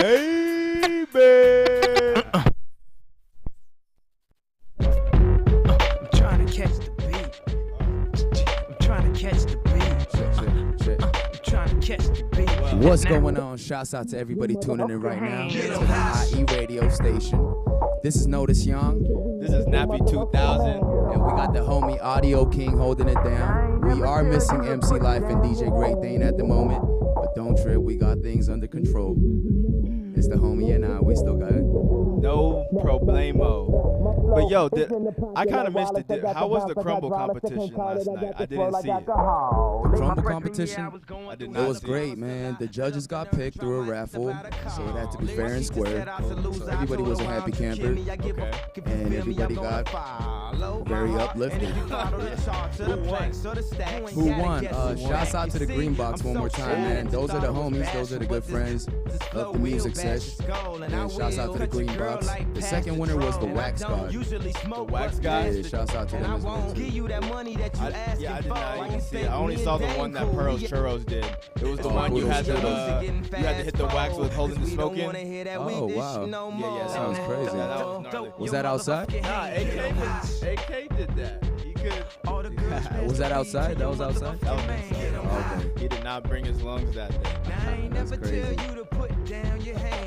Hey, man. I'm trying to catch the beat. I'm trying to catch the beat. I'm trying to catch the beat. What's going on? Shouts out to everybody tuning in right now to the IE radio station. This is Notice Young. This is Nappy 2000. And we got the homie Audio King holding it down. We are missing MC Lyfe and DJ Great Dane at the moment, but don't trip, we got things under control. It's the homie and I. We still got it. No problemo. But yo, I kind of missed it. How was the crumble competition last night? I didn't see it. The crumble competition? I did It not was see great, man. The judges got picked through a raffle, so it had to be fair and square. So everybody was a happy camper, Okay. and everybody got very uplifted. Who won? Shouts out to the Green Box one more time, man. Those are the homies. Those are the good friends of the music sesh. And shouts out to the Green Box. The second winner was the Wax God. The Wax guy? Yeah, shouts out to them as well. Too. Yeah, I did not even see it. I only saw the one that Pearl's Churros did. It was the one you had to hit the wax with holding the smoke in. Oh, wow. Yeah, Sounds crazy. Yeah, that was gnarly. Was that outside? Nah, AK did that. He could. Was that outside? That was outside? That was insane. Okay. He did not bring his lungs that day. That's crazy.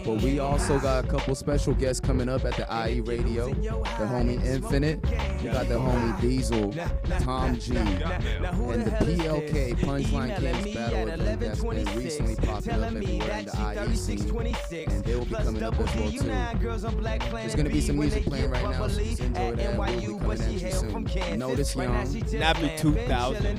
But we also got a couple special guests coming up at the IE Radio. The homie Infinite. We got the homie Diesel, Tom G, and the PLK Punchline Kings battle event that's been recently popping up everywhere in the IE scene. And they will be coming up as well too. There's gonna be some music playing right now, so just enjoy that. We'll be coming at you soon. Notice Young. Nappy 2000.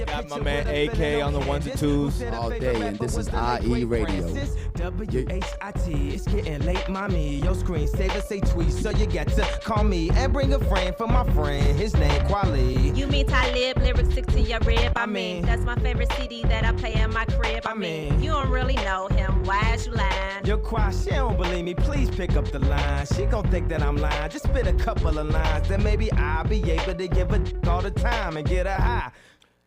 Got my man AK on the ones and twos. All day, and this is IE Radio. WHIT, it's getting late, mommy. Your screensaver say tweet, so you got to call me and bring a friend for my friend. His name Quali. You mean Talib, lyrics stick to your rib. I mean, that's my favorite CD that I play in my crib. I mean, you don't really know him. Why is you lying? Your choir, she don't believe me. Please pick up the line. She gon' think that I'm lying. Just spit a couple of lines, then maybe I'll be able to give a all the time and get a high.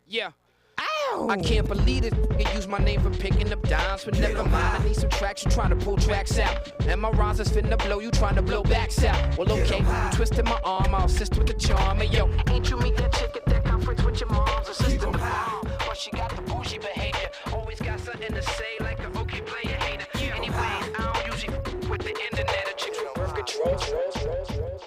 Yeah. Ow! I can't believe it. You use my name for picking up dimes, but never mind. I need some traction, trying to pull tracks out. And my rhymes is finna blow, you trying to blow backs out. Well, okay, you twisted my arm, I'll assist with the charm. And yo, ain't you meet that chick at that conference with your mom's assistant? But she got the bougie behavior, always got something to say like a okay player hater. Anyway, I don't usually with the internet or chicks with birth control.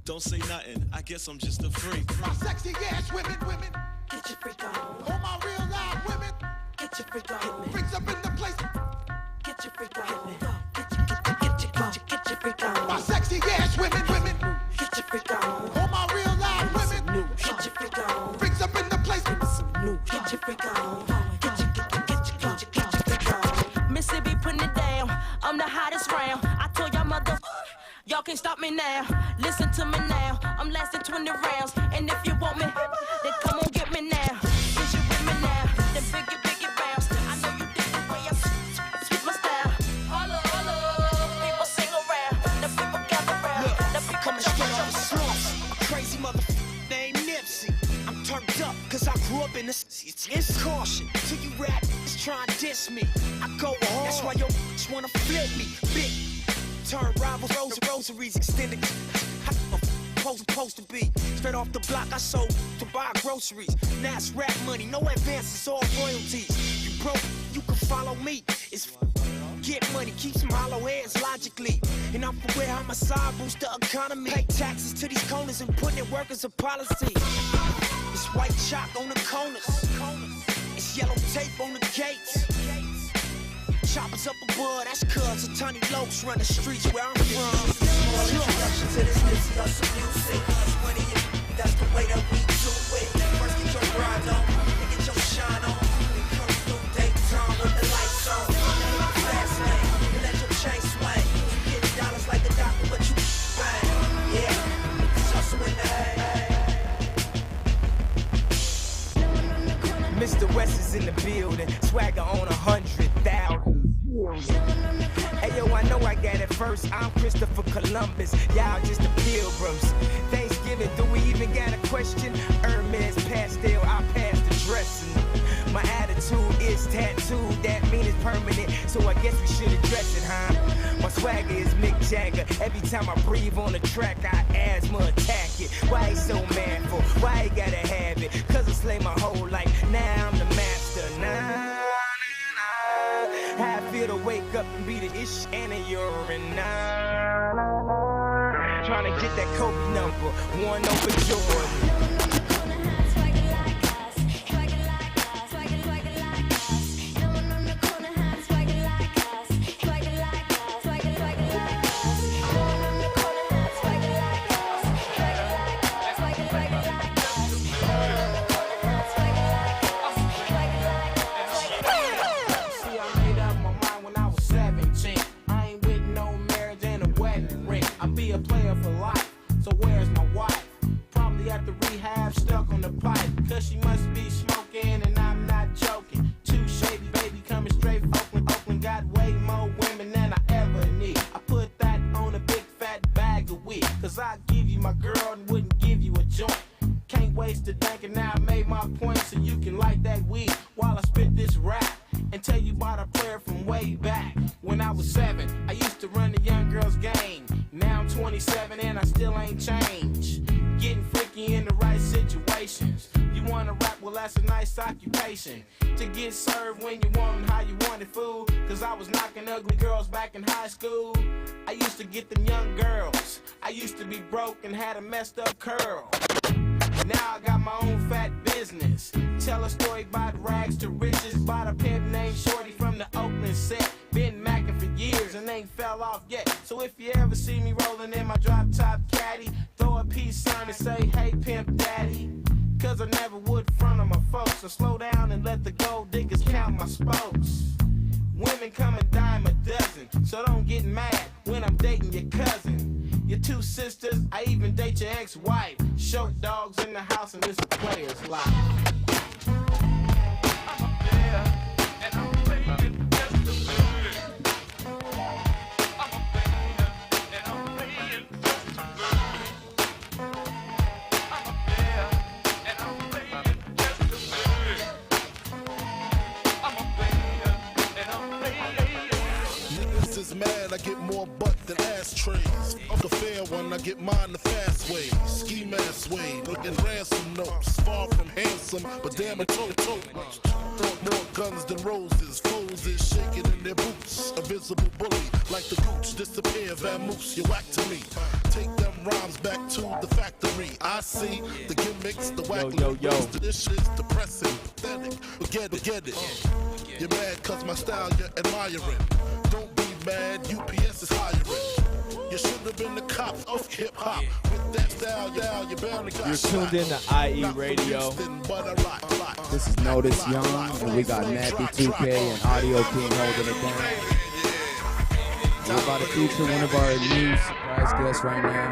Don't say nothing, I guess I'm just a freak. My sexy ass women, Get your freak on. all my real live women, Get your freak on. freaks up in the place. Get your freak on. Get your freak on. My sexy ass women, Get your freak on. all my real live women, Get your freak on. freaks up in the place. Get your freak on. Get your freak on. Mississippi putting it down. I'm the hottest round. I told y'all mother. Y'all can't stop me now. Listen to me now. I'm lasting 20 rounds. And if you want me, then come on get me now. Is you with me now? Then biggie bounce. I know you dig the way I switch my style. Holla, people sing around. The people gather round. The people Coming straight out the slums. Crazy motherfucker named Nipsey. I'm turned up cause I grew up in the it's caution. Till you rap, it's trying to diss me. I go hard. That's why yo wanna flip me. Big turn rivals, rosaries extended. Supposed to be straight off the block. I sold to buy groceries. Now it's rap money, no advances, all royalties. You broke, you can follow me. It's get money, keep some hollow heads logically. And I'm for where homicide boost the economy. Pay taxes to these corners and putting in work as a policy. It's white chalk on the corners. It's yellow tape on the gates. Choppers up above, that's cuz a tiny lokes run the streets where I'm from. introduction to this Nipsey Hussle music. That's the way that we do it. First get your grind on, then get your shine on. Then come through daytime with the lights on. Fast lane, and let your chain swing. Get dollars like the doctor, but you bang. Yeah, it's hustle in the hay. Mr. West is in the building, swagger on 100,000. Hey yo, I know I got it first. I'm Christopher Columbus, y'all just the pilgrims. Thanksgiving, do we even got a question? Hermes pastel, I pass the dressing. My attitude is tattooed, that mean it's permanent. So I guess we should address it, huh? My swagger is Mick Jagger. Every time I breathe on the track, I asthma attack it. Why he so manful? Why he gotta have it? Cause I slay my whole life. Now I'm the master. Nah. How I feel to wake up and be the ish and a urine. Trying to get that Kobe number, one over Jordan. be a player for life. So where's my wife? Probably at the rehab, stuck on the pipe. Cause she must be smoking, and I'm not joking. Too shady, baby, coming straight from Oakland. Oakland got way more women than I ever need. I put that on a big fat bag of weed. Cause I'd give you my girl and wouldn't give you a joint. Can't waste a dank, and now I made my point so you can light that weed while I spit this rap and tell you about a player from way back. When I was 7, I used to run the young girls game. Now I'm 27 and I still ain't changed. Getting freaky in the right situations. You wanna rap, well that's a nice occupation. To get served when you want and how you want it, fool. Cause I was knocking ugly girls back in high school. I used to get them young girls. I used to be broke and had a messed up curl. Now I got my own fat business. Tell a story about rags to riches. Bought a pimp named Shorty from the Oakland set. Been macking for years and ain't fell off yet. So if you ever see me rolling in my drop top caddy, throw a peace sign and say, hey pimp daddy. Cause I never would front on my folks. So slow down and let the gold diggers count my spokes. Women come a dime a dozen, so don't get mad when I'm dating your cousin. Your two sisters, I even date your ex-wife. Short dogs in the house and this a player's life. Mad, I get more butt than ashtrays. I'm the fair one, I get mine the fast way. Ski mask way, looking ransom notes. Far from handsome, but damn it, toe. More guns than roses, foes is shaking in their boots. A visible bully, like the gooch, disappear, vamoose, you whack to me. Take them rhymes back to the factory. I see the gimmicks, the whack lyrics. This shit's depressing, pathetic, get it. You're mad cause my style you're admiring. Don't be mad, UPS is hiring. You should have been the cops of hip hop. With that style, yeah, you barely got. You're tuned in to IE Radio. This is Notice Young, and we got Nappy 2K and Audio King holding it down. We're about to feature one of our new surprise guests right now.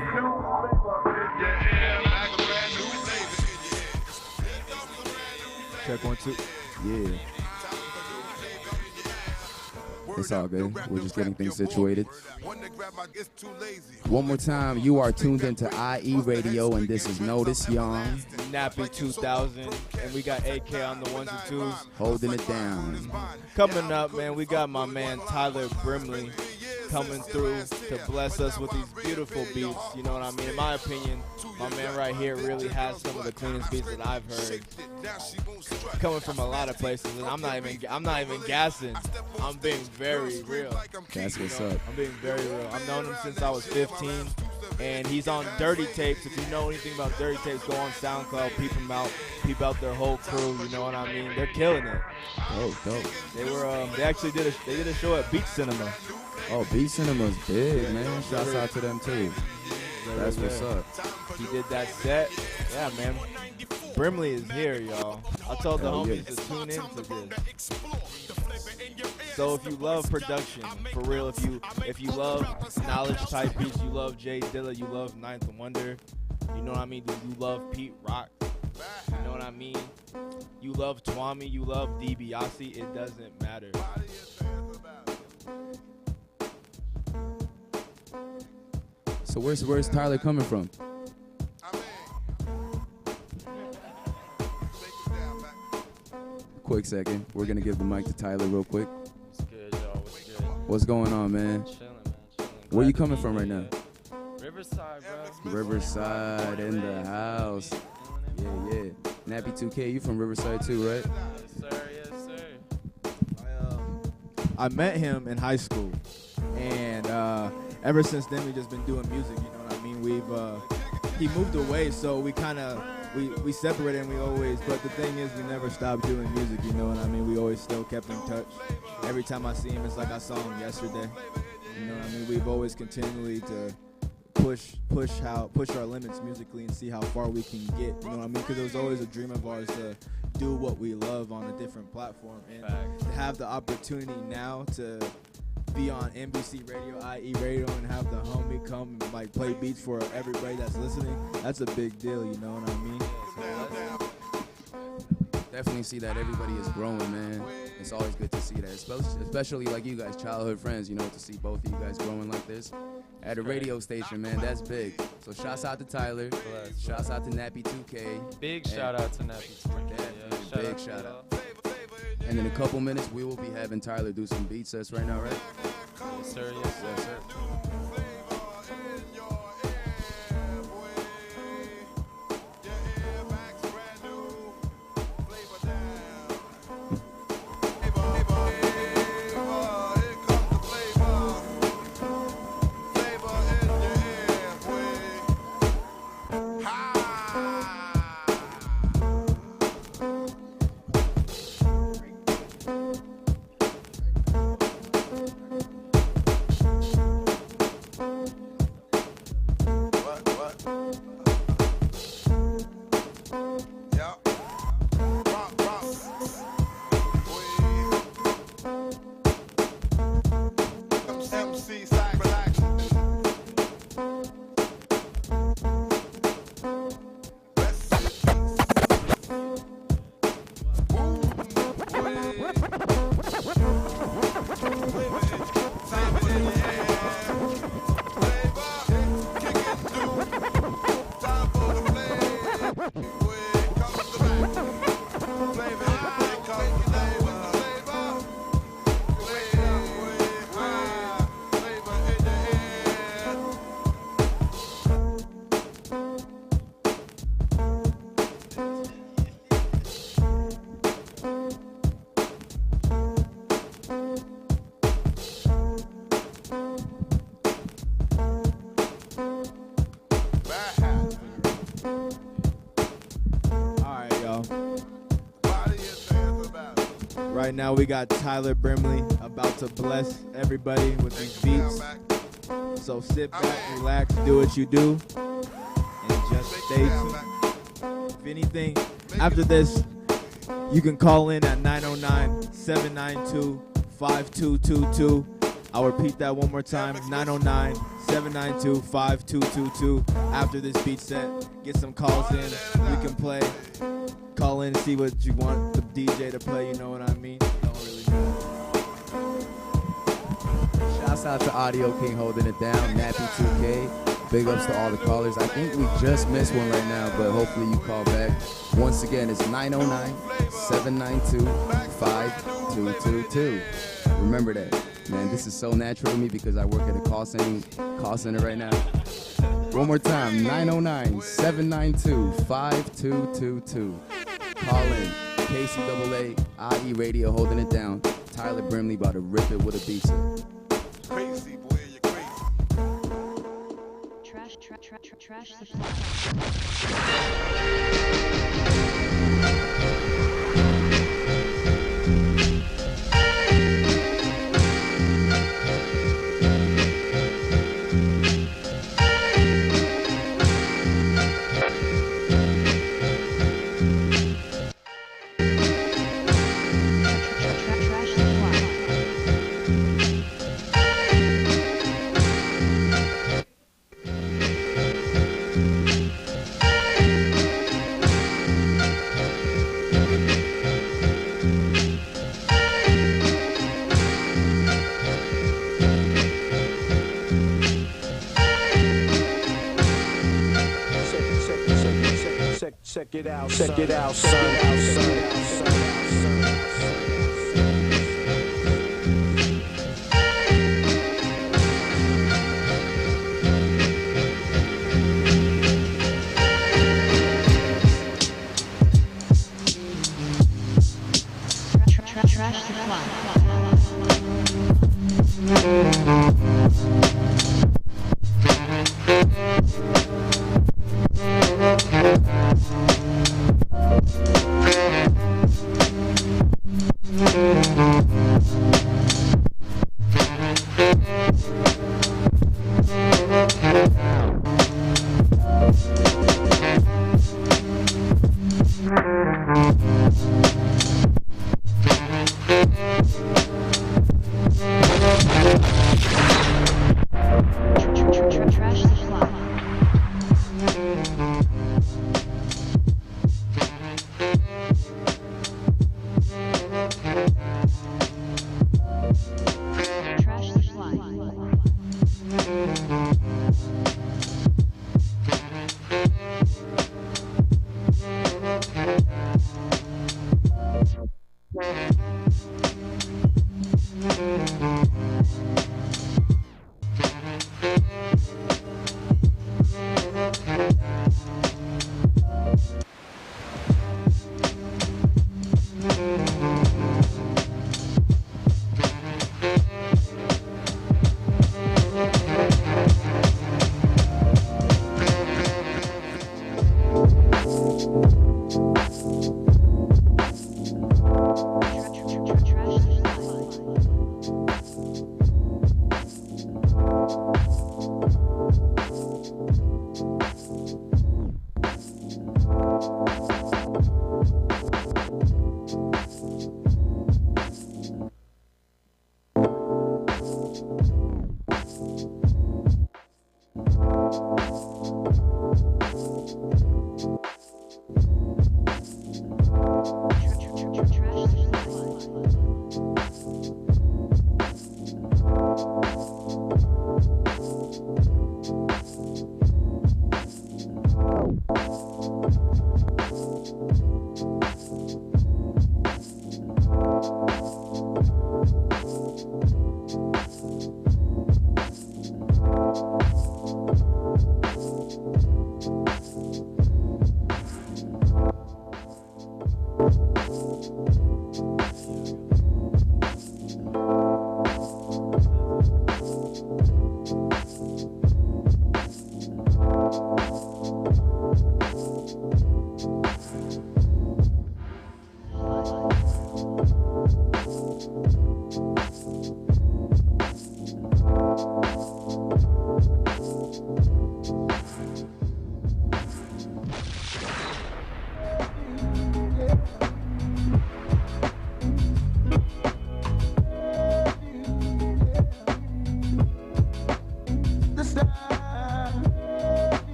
Check 1, 2. Yeah. It's all good. We're just getting things situated. One more time, you are tuned into IE Radio, and this is Notice Young. Nappy 2000, and we got AK on the 1s and 2s. Holding it down. Coming up, man, we got my man Tyler Brimley coming through to bless us with these beautiful beats. You know what I mean? In my opinion, my man right here really has some of the cleanest beats that I've heard. Coming from a lot of places, and I'm not even gassing. I'm being very real. That's what's up. I'm being very real. I've known him since I was 15, and he's on Dirty Tapes. If you know anything about Dirty Tapes, go on SoundCloud, peep him out, peep out their whole crew. You know what I mean? They're killing it. Oh, dope. They actually did a show at Beach Cinema. Oh, Beach Cinema's big, man. Shouts out to them too. That's what's up. He did that set. Yeah, man. Brimley is here, y'all. I told the homies to tune in to this. So if you love production, for real, if you love knowledge type beats, you love Jay Dilla, you love Ninth Wonder, you know what I mean? You love Pete Rock, you know what I mean? You love Twami, you love DiBiase, it doesn't matter. So where's Tyler coming from? Quick second. We're going to give the mic to Tyler real quick. What's good, y'all? What's good? What's going on, man? Chilling, man. Chilling. Where you coming from right now? Riverside, bro. Riverside in the house. Yeah. Nappy 2K, you from Riverside too, right? Yes, sir. Yes, sir. I met him in high school, and ever since then we've just been doing music. You know what I mean? He moved away, so we separated, and but the thing is, we never stopped doing music. You know what I mean? We always still kept in touch. Every time I see him, it's like I saw him yesterday. You know what I mean? We've always continually to push our limits musically and see how far we can get. You know what I mean? Because it was always a dream of ours to do what we love on a different platform, and to have the opportunity now to be on NBC Radio, IE Radio, and have the homie come and like play beats for everybody that's listening, that's a big deal, you know what I mean? Definitely see that everybody is growing, man. It's always good to see that, especially like you guys, childhood friends, you know, to see both of you guys growing like this at a radio station, man. That's big. So shouts out to Tyler. Shouts out to Nappy 2K. Big shout out to Nappy 2K. Yeah, big shout out. And in a couple minutes, we will be having Tyler do some beat sets right now, right? Yes, sir. Yes, sir. Yes, sir. Right now we got Tyler Brimley about to bless everybody with these beats. So sit back, relax, do what you do, and just stay tuned. If anything, after this, you can call in at 909-792-5222. I'll repeat that one more time, 909-792-5222. After this beat set, get some calls in, we can play. Call in and see what you want the DJ to play, you know what I mean? Don't really know. Shouts out to Audio King holding it down, Nappy 2K. Big ups to all the callers. I think we just missed one right now, but hopefully you call back. Once again, it's 909-792-5222. Remember that. Man, this is so natural to me because I work at a call center right now. One more time, 909-792-5222. Call in. KCAA, IE Radio holding it down. Tyler Brimley about to rip it with a beat set. Crazy, boy, you're crazy. Trash the Check it out, son. Check it out, son. Trash the clock.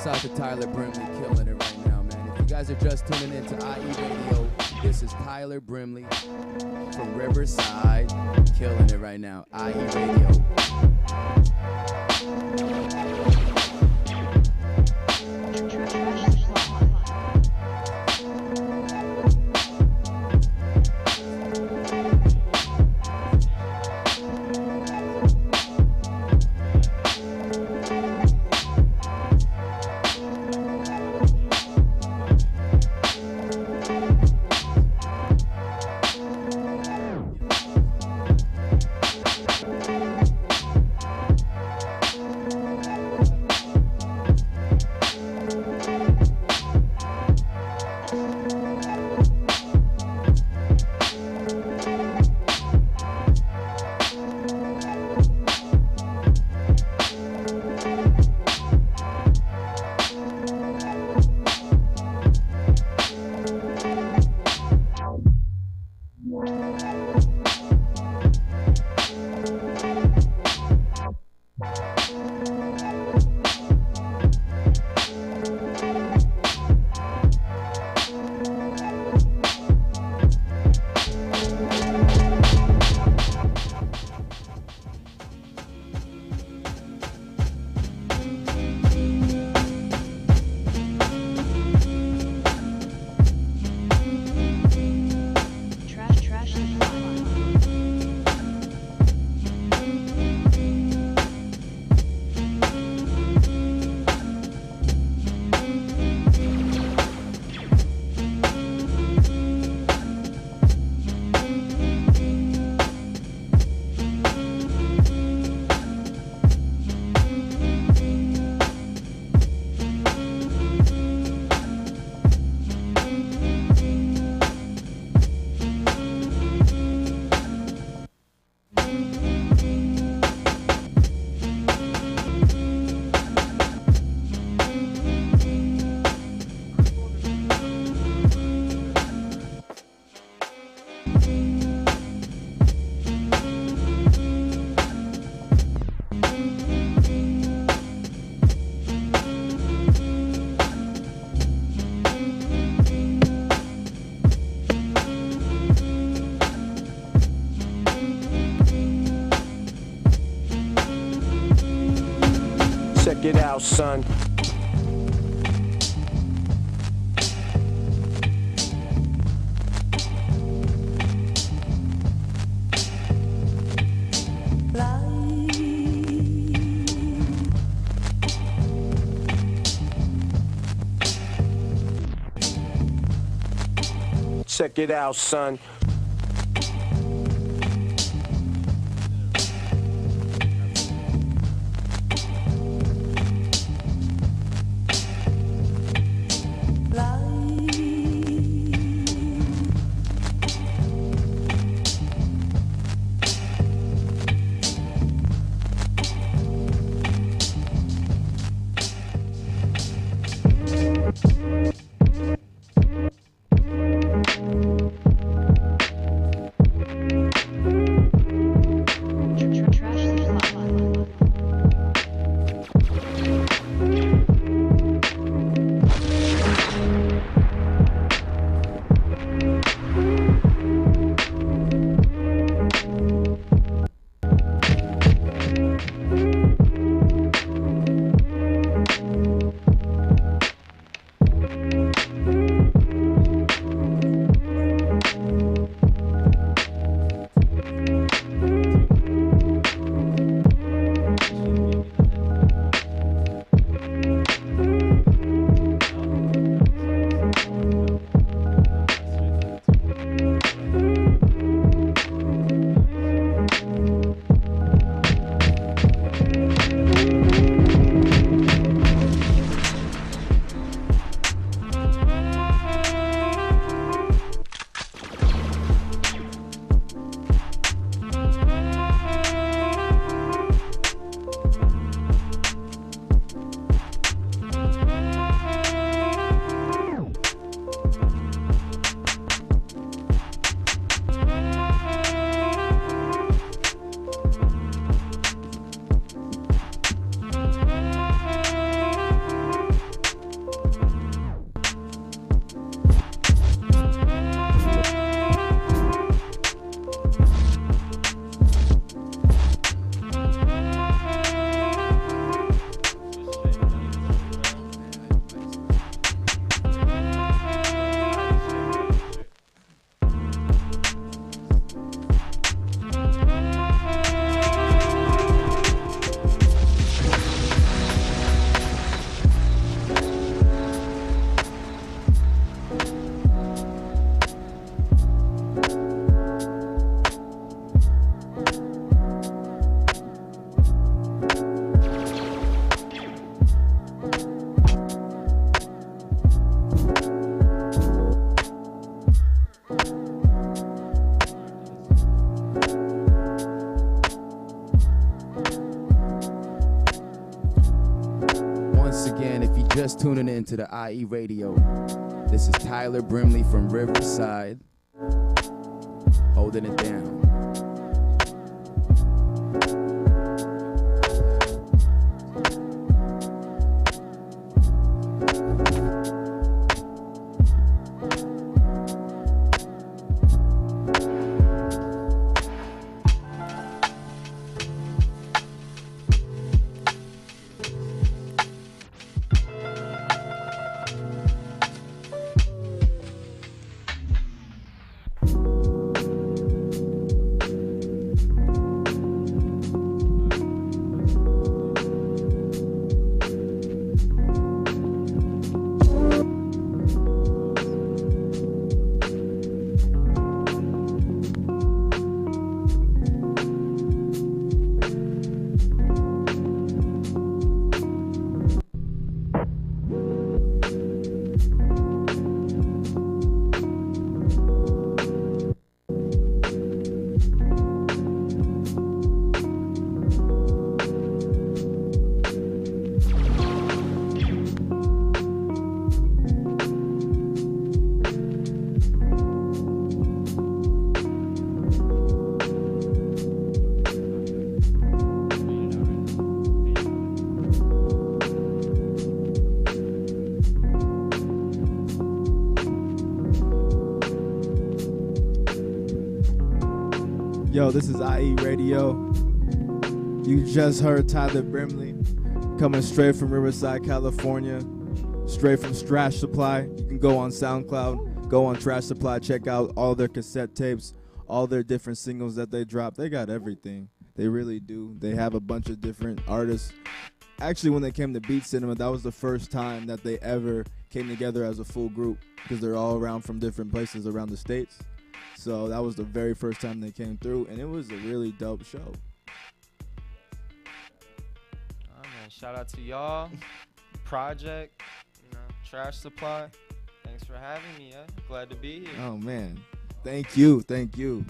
Shouts out to Tyler Brimley, killing it right now, man. If you guys are just tuning in to IE Radio, this is Tyler Brimley from Riverside, killing it right now. IE Radio. Check it out, son. Check it out, son. Once again, if you're just tuning in to the IE Radio, this is Tyler Brimley from Riverside, holding it down. Yo, this is IE Radio. You just heard Tyler Brimley coming straight from Riverside, California, straight from Trash Supply. You can go on SoundCloud, go on Trash Supply, check out all their cassette tapes, all their different singles that they drop. They got everything. They really do. They have a bunch of different artists. Actually, when they came to Beat Cinema, that was the first time that they ever came together as a full group because they're all around from different places around the States. So that was the very first time they came through, and it was a really dope show. Oh, man, shout out to y'all, Project, Trash Supply. Thanks for having me. Glad to be here. Oh, man. Thank you. Thank you.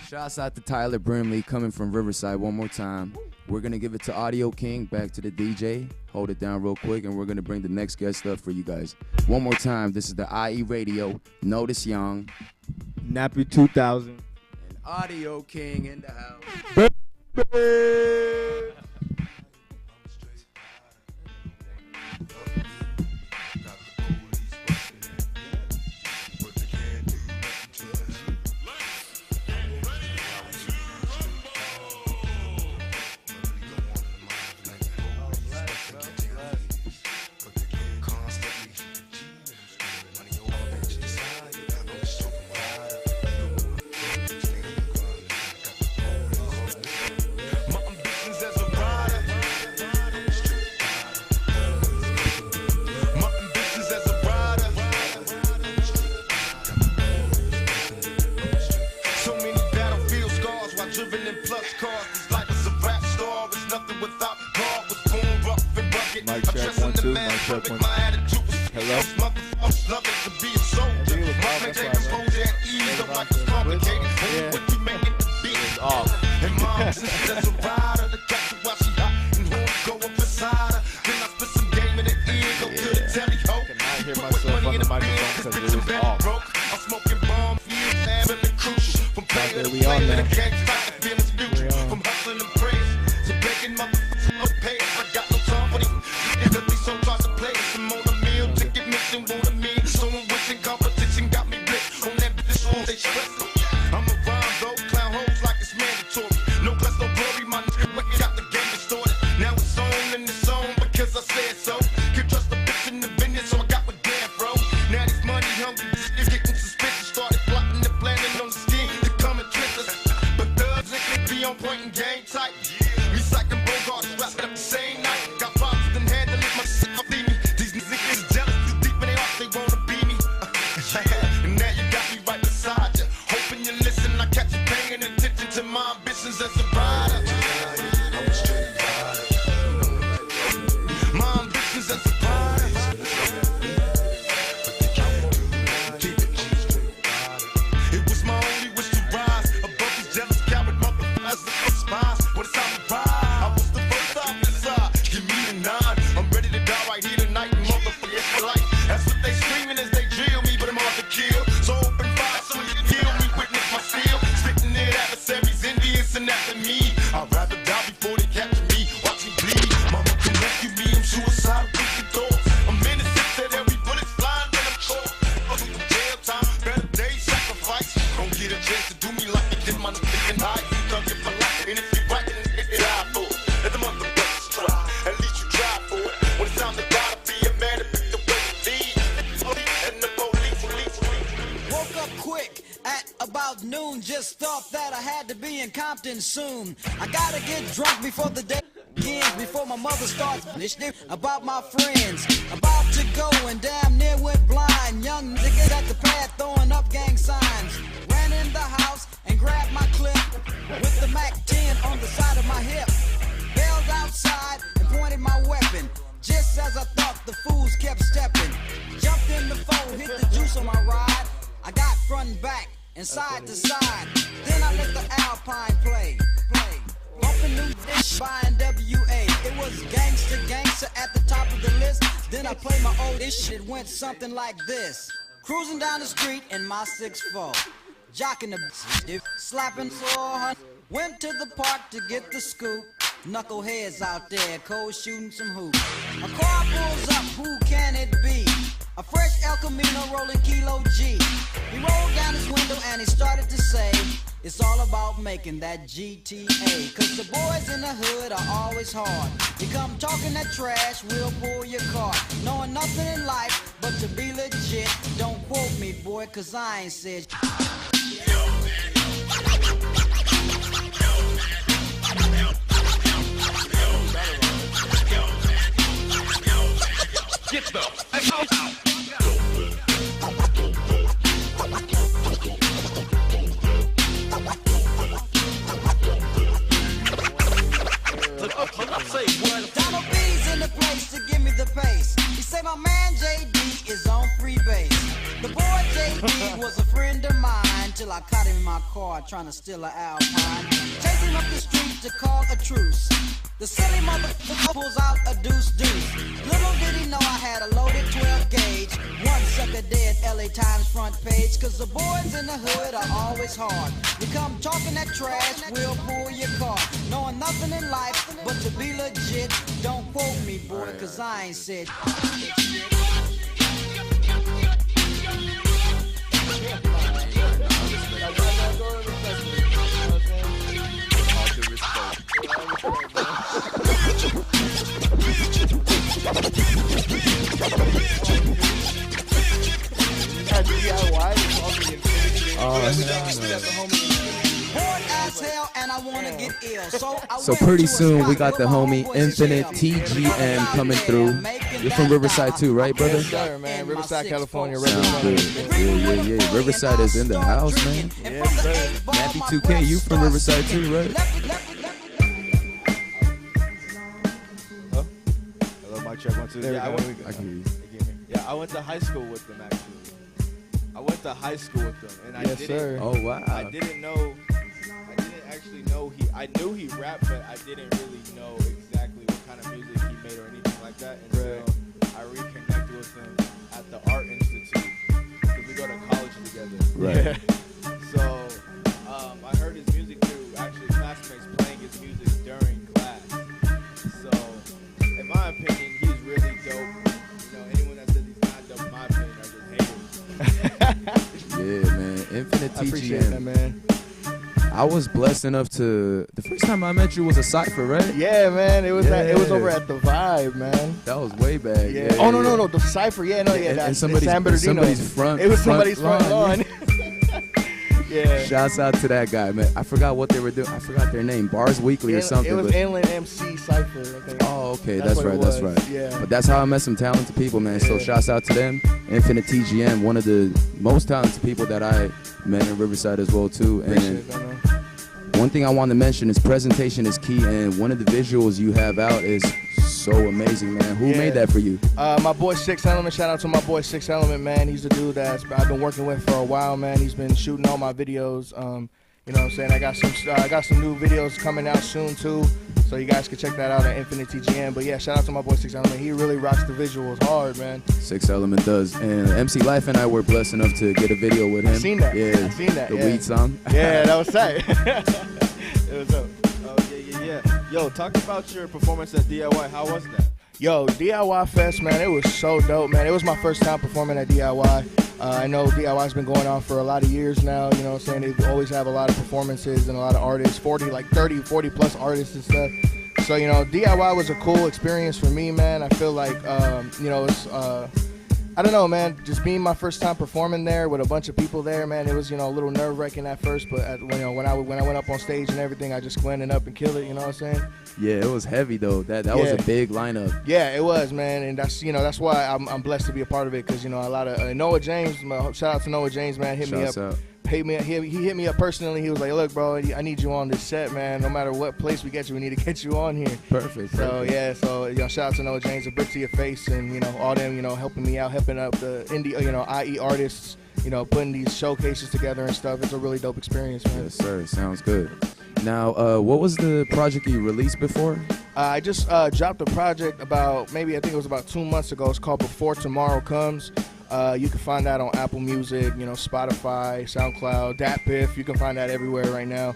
Shouts out to Tyler Brimley coming from Riverside one more time. We're going to give it to Audio King, back to the DJ. Hold it down real quick, and we're going to bring the next guest up for you guys. One more time, this is the IE Radio. Notice Young. Nappy 2000. And Audio King in the house. Mic check, 1, 2. Mic check, 1, 2. Hello? There we are now. But just thought that I had to be in Compton soon. I gotta get drunk before the day begins, before my mother starts about my friends. About to go and damn near went blind. Young niggas at the pad throwing up gang signs. Ran in the house and grabbed my clip with the Mac 10 on the side of my hip. Bailed outside and pointed my weapon. Just as I thought, the fools kept stepping. Jumped in the phone, hit the juice on my ride. I got front and back and side to side. Then I let the Alpine play. Bumping new dish by NWA. It was gangster at the top of the list. Then I played my old ish. It went something like this. Cruising down the street in my 6'4". Jocking the slapping 400. Went to the park to get the scoop. Knuckleheads out there, cold shooting some hoops. A car pulls up, who can it be? A fresh El Camino rolling Kilo G. He rolled down his window and he started to say, it's all about making that GTA. Cause the boys in the hood are always hard. You come talking that trash, we'll pull your car. Knowing nothing in life but to be legit. Don't quote me, boy, cause I ain't said Get the out. Donald B's in the place to give me the pace. He say my man JD is on free base. The boy JD was a friend of mine till I caught him in my car trying to steal an Alpine. Chasing him up the street to call a truce. The silly motherfucker pulls out a deuce. Little did he know I had a loaded 12 gauge. One sucker dead, LA Times front page. Cause the boys in the hood are always hard. You come talking that trash, we'll pull your car. Knowing nothing in life but to be legit. Don't quote me, boy, cause I ain't said So pretty soon we got the homie Infinite TGM coming through. You're from Riverside too, right, brother? Yes, sir, man. Riverside, California. Sounds good. Yeah. Riverside is in the house, man. Yes, sir. Nappy 2K, you from Riverside too, right? Hello, mic check 1 2. Yeah, I can hear you. Yeah, I went to high school with them actually. I went to high school with them, and I didn't. Sir. Oh wow. I didn't actually know I knew he rapped, but I didn't really know exactly what kind of music he made or anything like that until I reconnected with him at the Art Institute because we go to college together. Right. So I heard his music through actually classmates playing his music during class. So in my opinion, he's really dope. You know, anyone that says he's not dope, in my opinion, are just haters. Yeah, man. Infinite TGM. I appreciate that, man. I was blessed enough to. The first time I met you was a cypher, right? Yeah, man. It was it was over at the Vibe, man. That was way back. Yeah. Oh no, the Cypher. Yeah, no, yeah. And somebody's front. It was somebody's front lawn. Yeah. Shouts out to that guy, man. I forgot what they were doing. I forgot their name. Bars Weekly or something. It was Inland MC Cypher, I think. Oh, okay. That's right. Yeah. But that's how I met some talented people, man. So shouts out to them. Infinite TGM, one of the most talented people that I met in Riverside as well, too. And one thing I want to mention is presentation is key, and one of the visuals you have out is so amazing, man. Who made that for you? My boy Six Element. Shout out to my boy Six Element, man. He's the dude that I've been working with for a while, man. He's been shooting all my videos. You know what I'm saying? I got some new videos coming out soon too, so you guys can check that out at Infinite TGM. But yeah, shout out to my boy Six Element. He really rocks the visuals hard, man. Six Element does. And MC Lyfe and I were blessed enough to get a video with him. I seen that. Yeah, I seen that. The weed song. Yeah, that was tight. It was dope. Oh yeah. Yo, talk about your performance at DIY. How was that? Yo, DIY Fest, man, it was so dope, man. It was my first time performing at DIY. I know DIY's been going on for a lot of years now, you know what I'm saying? They always have a lot of performances and a lot of artists, 40 plus artists and stuff. So, you know, DIY was a cool experience for me, man. I feel like, you know, it's I don't know, man. Just being my first time performing there with a bunch of people there, man. It was, a little nerve-wracking at first, but when I went up on stage and everything, I just went up and killed it. You know what I'm saying? Yeah, it was heavy though. That was a big lineup. Yeah, it was, man, and that's why I'm blessed to be a part of it, because a lot of Noah James. Shout out to Noah James, man. Hit me up. He hit me up personally. He was like, "Look, bro, I need you on this set, man. No matter what place we get you, we need to get you on here." Perfect. So shout out to Noah James, a brick to your face, and all them, helping me out, helping up the indie, IE artists, putting these showcases together and stuff. It's a really dope experience, man. Yes, sir. Sounds good. Now, what was the project you released before? I just dropped a project I think it was about 2 months ago. It's called Before Tomorrow Comes. You can find that on Apple Music, Spotify, SoundCloud, DatPiff. You can find that everywhere right now.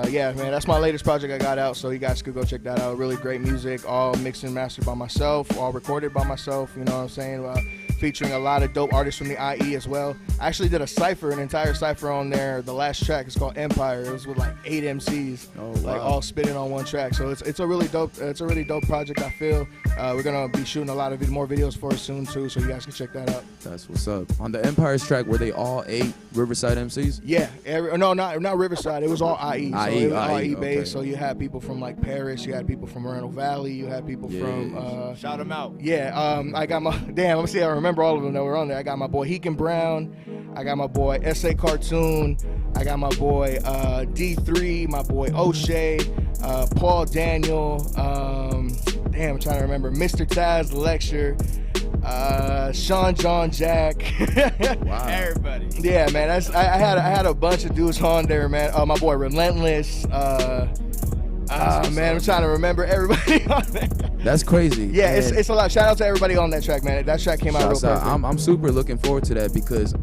Yeah, man, that's my latest project I got out, so you guys could go check that out. Really great music, all mixed and mastered by myself, all recorded by myself, you know what I'm saying? Featuring a lot of dope artists from the IE as well. I actually did an entire cypher on there. The last track is called Empire. It was with like 8 MCs, all spitting on one track. So it's a really dope project, I feel. We're gonna be shooting a lot of more videos for it soon too, so you guys can check that out. That's what's up. On the Empire's track, were they all 8 Riverside MCs? Yeah, not Riverside. It was all IE. So it was all IE based. Okay. So you had people from like Paris, you had people from Moreno Valley, you had people from shout them out. Yeah, I got my let me see. I remember all of them that were on there. I got my boy Heekin Brown. I got my boy S.A. Cartoon. I got my boy D3, my boy O'Shea, Paul Daniel. I'm trying to remember. Mr. Taz Lecture. Sean John Jack. Wow. Everybody. Yeah, man. I had a bunch of dudes on there, man. My boy Relentless. Man, I'm trying to remember everybody on there. That's crazy. Yeah, it's a lot. Shout out to everybody on that track, man. That track came out real perfect. I'm super looking forward to that, because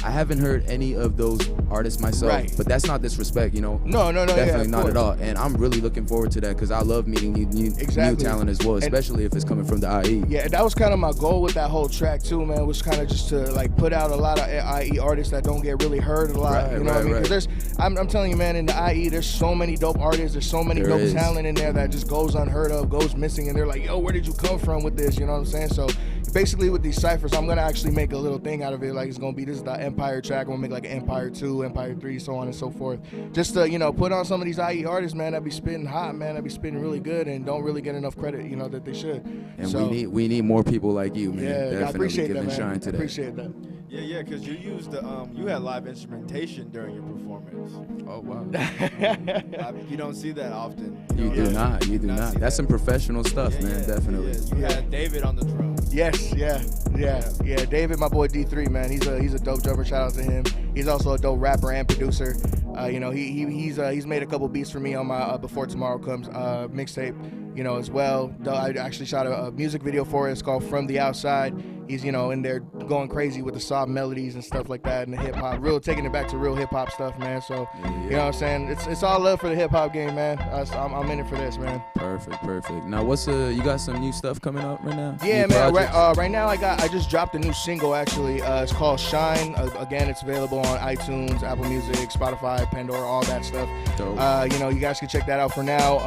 I havenent heard any of those artists myself, but that's not disrespect, No, definitely not course. at all. And I'm really looking forward to that, because I love meeting new talent as well, especially if it's coming from the IE. Yeah, that was kind of my goal with that whole track too, man. Was kind of just to like put out a lot of IE artists that don't get really heard a lot. You know what I mean? Because I'm telling you, man, in the IE, there's so many dope artists. There's so many dope talent in there that just goes unheard of, goes missing, and they're like, yo, where did you come from with this? You know what I'm saying? So basically with these ciphers, I'm gonna actually make a little thing out of it. Like it's gonna be, this is the Empire track. I'm gonna make like an Empire 2, Empire 3, so on and so forth. Just to, put on some of these IE artists, man, that be spitting hot, man, that be spitting really good and don't really get enough credit, that they should. And so, we need more people like you, man. Yeah, definitely I appreciate that, man. Shine to that. I appreciate that. Yeah, because you used you had live instrumentation during your performance. Oh wow. You don't see that often. You do not. That's some professional stuff, man. Definitely. Yeah. You had David on the drums. Yes, yeah. David, my boy D3, man. He's a dope drummer. Shout out to him. He's also a dope rapper and producer. He's made a couple beats for me on my Before Tomorrow Comes mixtape, as well. I actually shot a music video for it. It's called From the Outside. He's, in there going crazy with the soft melodies and stuff like that, and the hip hop, taking it back to real hip hop stuff, man. So, you know what I'm saying? It's all love for the hip hop game, man. I'm in it for this, man. Perfect. Now, you got some new stuff coming up right now? Yeah, man. Right now I just dropped a new single actually. It's called Shine. Again, it's available on iTunes, Apple Music, Spotify, Pandora, all that stuff. Dope. You guys can check that out for now.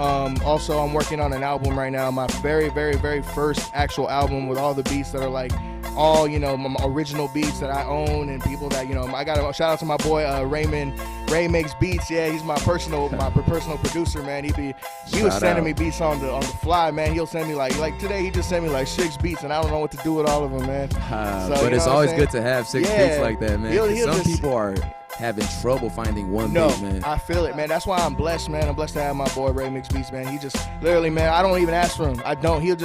Also, I'm working on an album right now. My very, very, very first actual album with all the beats that are like all, my original beats that I own, and people that, I got a shout out to my boy Raymond. Ray makes beats. Yeah, he's my personal producer, man. He was sending me beats on the fly, man. He'll send me like today he just sent me like 6 beats, and I don't know what to do with all of them, man. But it's always good to have 6 beats like that, man. Some people are having trouble finding one beat, man. I feel it, man. That's why I'm blessed, man. I'm blessed to have my boy Ray Mix Beats, man. He just literally, man, I don't even ask for him. I don't. He'll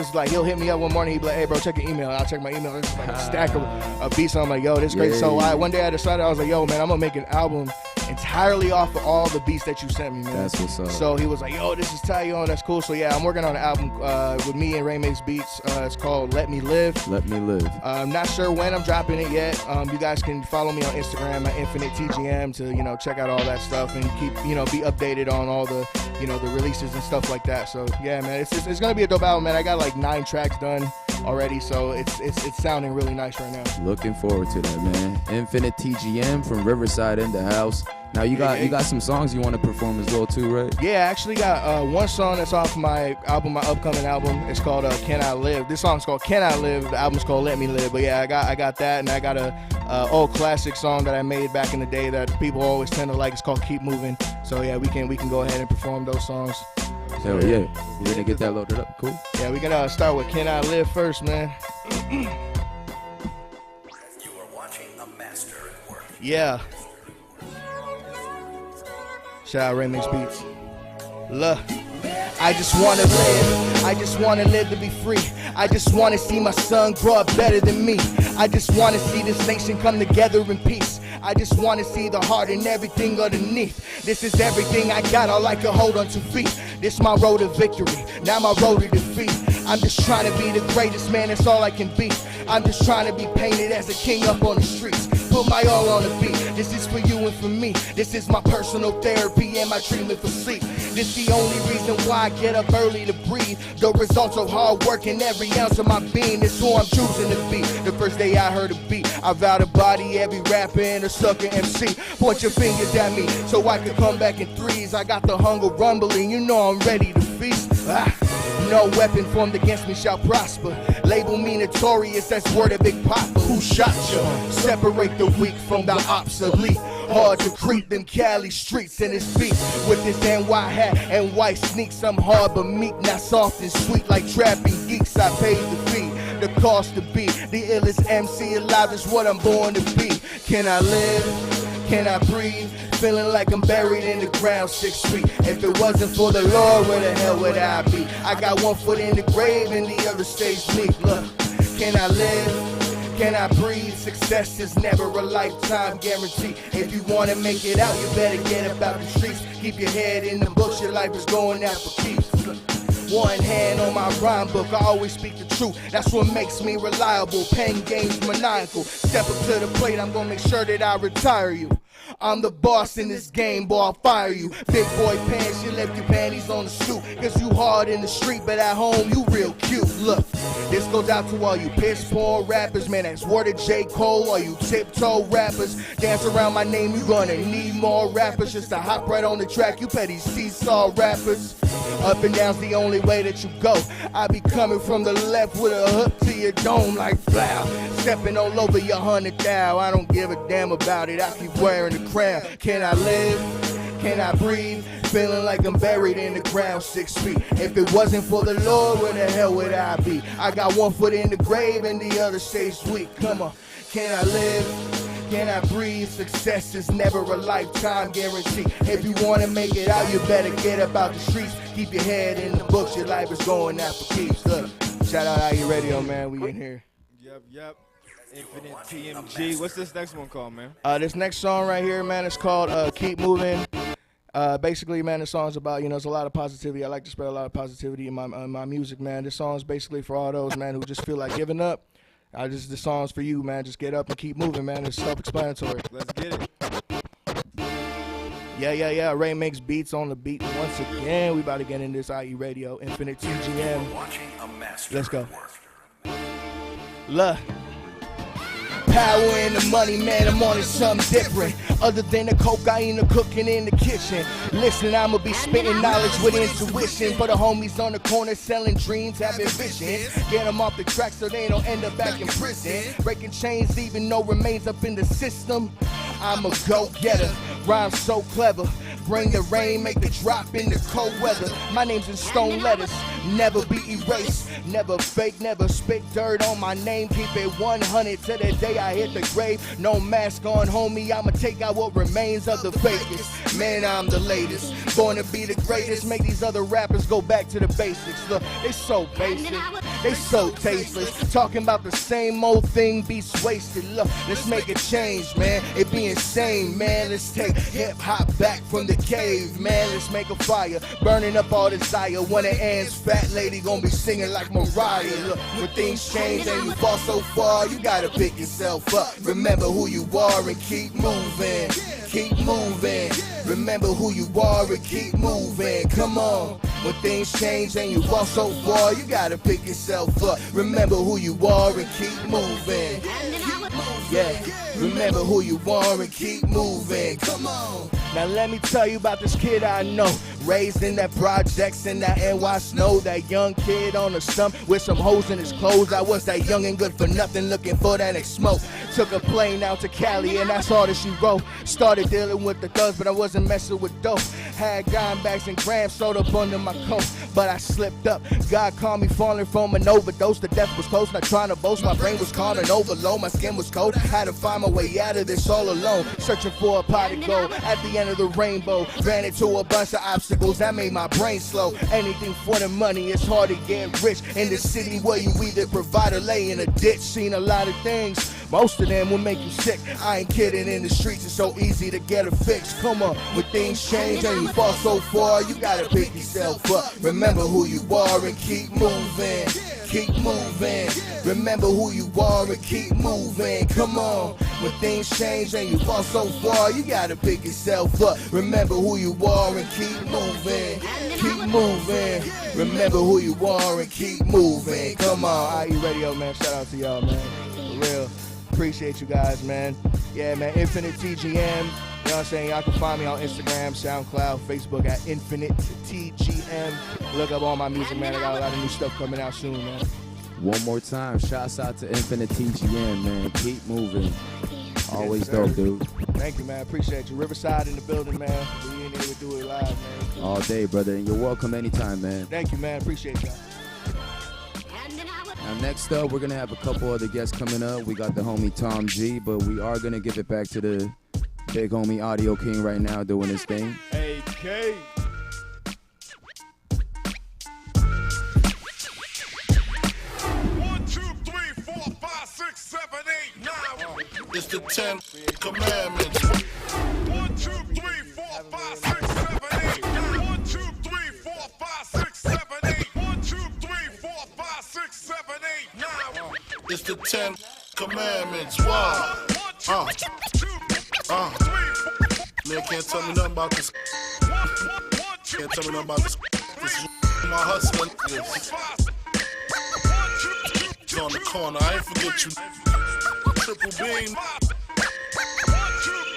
hit me up one morning. He'll be like, hey, bro, check your email. And I'll check my email. There's just like a stack of beats. I'm like, yo, this is great. So one day I decided, I was like, yo, man, I'm going to make an album entirely off of all the beats that you sent me, man. That's what's up. So he was like, yo, this is tight, yo, that's cool. So yeah, I'm working on an album with me and Ray Makes Beats. It's called Let Me Live. Let Me Live. I'm not sure when I'm dropping it yet. You guys can follow me on Instagram at InfiniteTGM to, check out all that stuff and keep, be updated on all the, the releases and stuff like that. So yeah, man, it's gonna be a dope album, man. I got like 9 tracks done. already, so it's sounding really nice right now. Looking forward to that, man. Infinite TGM from Riverside in the house. Now you got some songs you want to perform as well too, right? Yeah, I actually got one song that's off my upcoming album. It's called Can I Live. This song's called Can I Live. The album's called Let Me Live. But yeah, I got that, and I got a old classic song that I made back in the day that people always tend to like. It's called Keep Moving. So yeah, we can go ahead and perform those songs. Hell yeah, we're gonna get that loaded up. Cool. Yeah, we gotta start with Can I Live first, man. You are watching a master at work. Yeah. Shout out Remix Beats. Look, I just wanna live. I just wanna live to be free. I just wanna see my son grow up better than me. I just wanna see this nation come together in peace. I just wanna see the heart and everything underneath. This is everything I got, all I can hold on to feet. This my road to victory, not my road to defeat. I'm just trying to be the greatest man, that's all I can be. I'm just trying to be painted as a king up on the streets. Put my all on the beat. This is for you and for me. This is my personal therapy and my treatment for sleep. This the only reason why I get up early to breathe. The results of hard work in every ounce of my being. It's who I'm choosing to be. The first day I heard a beat, I vowed to body every rapper and a sucker MC. Point your fingers at me so I can come back in threes. I got the hunger rumbling, you know I'm ready to feast. No weapon formed against me shall prosper. Label me notorious, that's word of Big Papa. Who shot you? Separate the weak from the obsolete. Hard to creep them Cali streets in this beat. With this NY hat and white sneaks, I'm hard but meek, not soft and sweet like trapping geeks. I paid the fee, the cost to be the illest MC alive is what I'm born to be. Can I live? Can I breathe? Feeling like I'm buried in the ground 6 feet. If it wasn't for the Lord, where the hell would I be? I got one foot in the grave and the other stays meek. Look, can I live? Can I breathe? Success is never a lifetime guarantee. If you want to make it out, you better get about the streets. Keep your head in the books, your life is going out for keeps. One hand on my rhyme book, I always speak the truth. That's what makes me reliable. Pen games maniacal. Step up to the plate, I'm gonna make sure that I retire you. I'm the boss in this game, boy, I'll fire you. Big boy pants, you left your panties on the stoop. Cause you hard in the street, but at home you real cute. Look, this goes out to all you piss poor rappers. Man, that's word of J. Cole. All you tiptoe rappers, dance around my name, you gonna need more rappers. Just to hop right on the track, you petty seesaw rappers. Up and down's the only way that you go. I be coming from the left with a hook to your dome like flour. Stepping all over your 100 thou. I don't give a damn about it, I keep wearing the crown. Can I live? Can I breathe? Feeling like I'm buried in the ground 6 feet. If it wasn't for the Lord, where the hell would I be? I got one foot in the grave and the other stays weak. Come on, can I live? Can I breathe? Success is never a lifetime guarantee. If you want to make it out, you better get about the streets. Keep your head in the books, your life is going out for keeps. Look, shout out IE Radio, man, we in here. Yep. Infinite TMG. What's this next one called, man? This next song right here, man, is called Keep Moving. Basically, man, the song's about, there's a lot of positivity. I like to spread a lot of positivity in my music, man. This song's basically for all those, man, who just feel like giving up. This song's for you, man. Just get up and keep moving, man. It's self-explanatory. Let's get it. Yeah. Ray makes beats on the beat. Once again, we about to get in this IE Radio, Infinite TGM. Let's go. Look. Power and the money, man, I'm on it something different. Other than the cocaine or cooking in the kitchen. Listen, I'ma be spitting knowledge with intuition. For the homies on the corner selling dreams, having visions. Get them off the track so they don't end up back in prison. Breaking chains, leaving no remains up in the system. I'm a go-getter, rhyme so clever. Bring the rain, make the drop in the cold weather. My name's in stone letters, never be erased. Never fake, never spit dirt on my name. Keep it 100 to the day I hit the grave. No mask on, homie, I'ma take out what remains of the fakest. Man, I'm the latest, born to be the greatest. Make these other rappers go back to the basics. Look, they so basic, they so tasteless. Talking about the same old thing, beats wasted. Look, let's make a change, man. It be insane, man. Let's take hip-hop back from the cave, man. Let's make a fire, burning up all desire. When it ends, fat lady gonna be singing like Mariah. Look, when things change and you fall so far, you gotta pick yourself up. Remember who you are and keep moving. Keep moving. Remember who you are and keep moving. Come on. when things change and you fall so far, you gotta pick yourself up. Remember who you are and keep moving. Yeah, remember who you are and keep moving. Come on. Now let me tell you about this kid I know. Raised in that projects in that NY snow. That young kid on the stump with some holes in his clothes. I was that young and good for nothing, looking for that next smoke. Took a plane out to Cali and that's all that she wrote. Started dealing with the thugs, but I wasn't messing with dope. Had dime bags and grams sewed up under my coat, but I slipped up. God called me falling from an overdose. The death was close, not trying to boast. My brain was calm and overload. My skin was cold. Had to find my way out of this all alone. Searching for a pot of gold at the end of the rainbow. Ran into a bunch of obstacles that made my brain slow. Anything for the money, it's hard to get rich in the city where you either provide or lay in a ditch. Seen a lot of things, most of them will make you sick. I ain't kidding, in the streets it's so easy to get a fix. Come on, when things change and you fall so far, you gotta pick yourself up. Remember who you are and keep moving. Keep moving. Remember who you are and keep moving. Come on, when things change and you fall so far, you gotta pick yourself up. Remember who you are and keep moving. Keep moving. Remember who you are and keep moving. Come on, IE Radio, man. Shout out to y'all, man. For real. Appreciate you guys, man. Yeah, man. Infinite TGM. You know what I'm saying? Y'all can find me on Instagram, SoundCloud, Facebook at Infinite TGM. Look up all my music, man. I got a lot of new stuff coming out soon, man. One more time, shouts out to Infinite TGM, man. Keep moving. Always dope, dude. Thank you, man. Appreciate you. Riverside in the building, man. We in here to do it live, man. All day, brother. And you're welcome anytime, man. Thank you, man. Appreciate y'all. Now, next up, we're going to have a couple other guests coming up. We got the homie Tom G, but we are going to give it back to the big homie Audio King right now doing his thing. AK. It's the 10 commandments. 1, 2, 3, 4, 5, 6, 7, 8, 9. 1, 2, 3, 4, 5, 6, 7, 8. 1, 2, 3, 4, 5, 6, 7, 8, 9. It's the 10 commandments. Wow. Man, can't tell me nothing about this. Can't tell me nothing about this. This is my hustling. It's on the corner. I ain't forget you. Triple beam. 1, 2,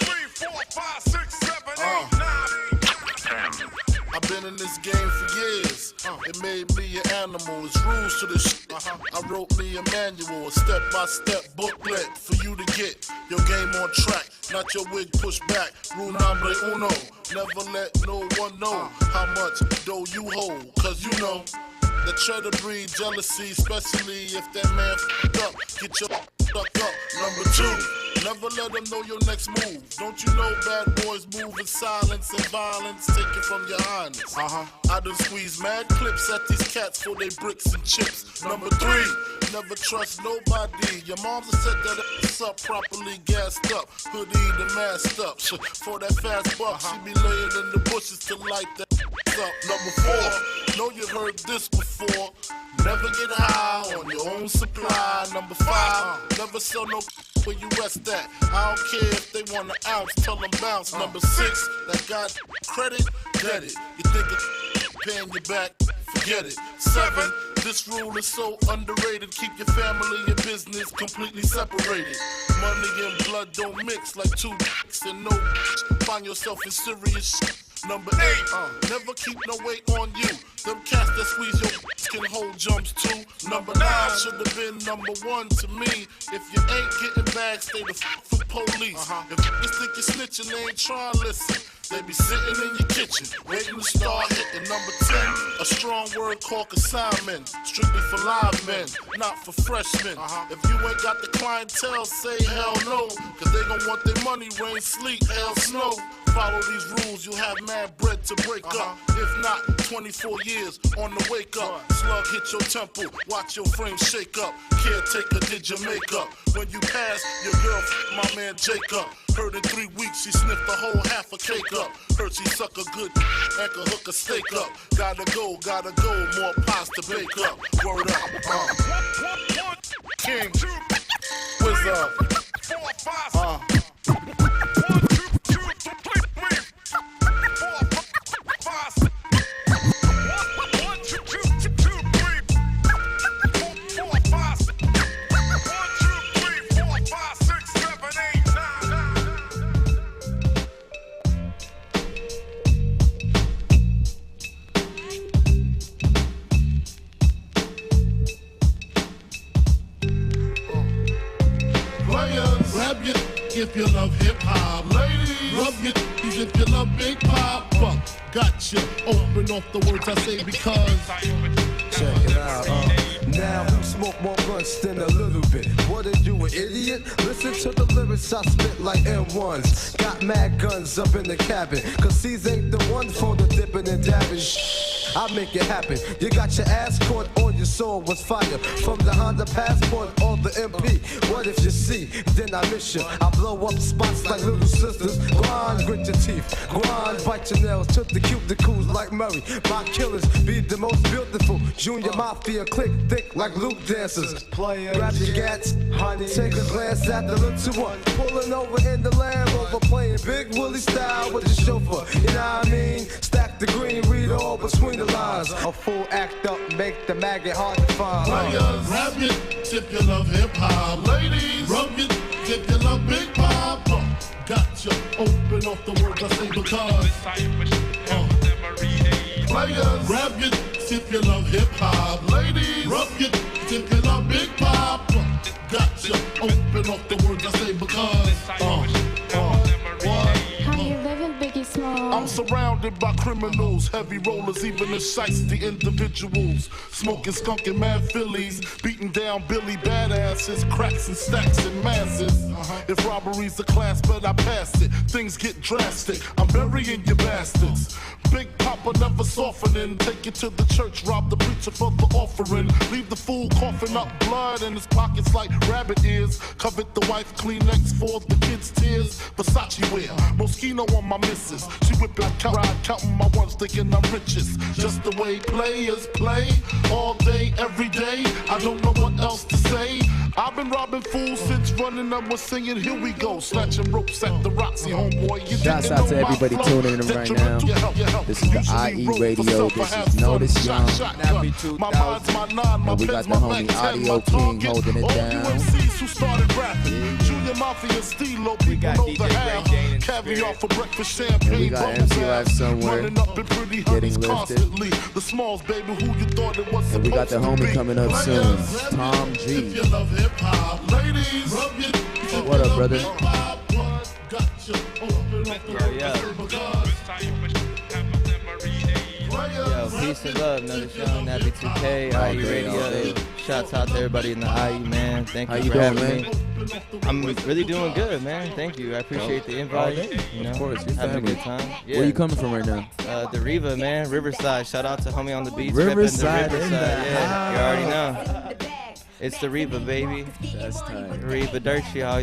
3, 4, 5, 6, 7, 8, 9. I've been in this game for years. It made me an animal. It's rules to this shit. I wrote me a manual, a step-by-step booklet for you to get your game on track. Not your wig pushed back. Rule number uno. Never let no one know how much dough you hold. Cause you know that try to breed jealousy, especially if that man f***ed up. Get your fuck up. Number 2, never let them know your next move. Don't you know bad boys move in silence and violence, take it from your highness. I done squeeze mad clips at these cats for they bricks and chips. Number 3, never trust nobody. Your mom's set that ass up properly gassed up, hoodie the masked up. For that fast buck, she be laying in the bushes to light that up. Number 4, know you heard this before. Never get high on your own supply. Number 5, never sell no where you rest at. I don't care if they want an ounce, tell them bounce. Number 6, that got credit, get it. You think it's paying you back, forget it. 7, this rule is so underrated. Keep your family and business completely separated. Money and blood don't mix like 2 dicks and no find yourself in serious shit. Number 8, never keep no weight on you. Them cats that squeeze your can hold jumps too. Number 9 should have been number 1 to me. If you ain't getting bags, stay the for police. If you think you're snitching, they ain't trying to listen. They be sitting in your kitchen, waiting to start hitting. Number 10, a strong word called consignment. Strictly for live men, not for freshmen. If you ain't got the clientele, say hell no. Cause they gon' want their money, rain, sleet, hell, snow. Follow these rules, you'll have mad bread to break up. If not, 24 years on the wake up. Slug hit your temple, watch your frame shake up. Caretaker did your makeup. When you pass, your girl my man Jacob. Heard in 3 weeks she sniffed the whole half a cake up. Heard she suck a good and could hook a steak up. Gotta go, more pies to bake up. Word up, King, what's up? 4, 5, 1, 2, 3, 4, 5, 6. grab your if you love hip hop. Ladies, rub your if you love big pop. Gotcha. Open off the words I say because. Check it out. Now who smoke more blunts than a little bit? What are you, an idiot? Listen to the lyrics I spit like M1s. Got mad guns up in the cabin, cause these ain't the ones for the dipping and dabbing. I make it happen. You got your ass caught on your soul was fire. From the Honda Passport or the MP. What if you see? Then I miss you. I blow up spots like little sisters. Grind, grit your teeth. Grind, bite your nails. Took the cuticles like Murray. My killers be the most beautiful. Junior Mafia click thick like loop dancers. Grab your gats, honey. Take a glance at the little one. Pulling over in the Land Rover. Playing Big Willie style with the chauffeur. You know what I mean? Stack the green, read all between the lines. A full act up, make the maggot hard to find. Players, grab it if you love hip hop. Ladies, rub it if you love big pop. Gotcha. Open off the words I say because. Players, grab it if you love hip hop. Ladies, rub it if you love big pop. Gotcha. Open off the words I say because. I'm surrounded by criminals, heavy rollers, even the shiesty individuals. Smoking skunk and mad fillies, beating down Billy badasses, cracks and stacks and masses. If robbery's a class, but I pass it, things get drastic. I'm burying you bastards. Big Papa never softening. Take you to the church, rob the preacher for the offering. Leave the fool coughing up blood in his pockets like rabbit ears. Covet the wife Kleenex for the kids' tears. Versace wear, Moschino on my missus. She whipping ride, counting my ones, thinking I'm richest. Just the way players play, all day, every day. I don't know what else to say. I've been robbing fools since running up was singing. Here we go, snatching ropes at the Roxy, homeboy. You Shouts out to everybody tuning in right now. This is the IE Radio. This is Notice Young. And we got the homie Audio King holding it down. Who started rapping? Junior Mafia, Stilo, people know the half. Caviar for breakfast, champagne. And we got MC Life somewhere getting lifted. The smalls, baby, who you thought it was. And we got the homie coming up soon, Tom G. What up, brother? Yo, peace and love, Notice Young, Nappy 2K, IE Radio. Shouts out to everybody in the IE, man. Thank you for having me. I'm really doing good, man. Thank you. I appreciate the invite. You know, of course, you're having family. a good time. Yeah. Where you coming from right now? The Riva, man. Riverside. Shout out to homie on the beats. Riverside, Riverside. Yeah, you already know. It's the Riva, baby. That's tight. Riva Dirt, y'all.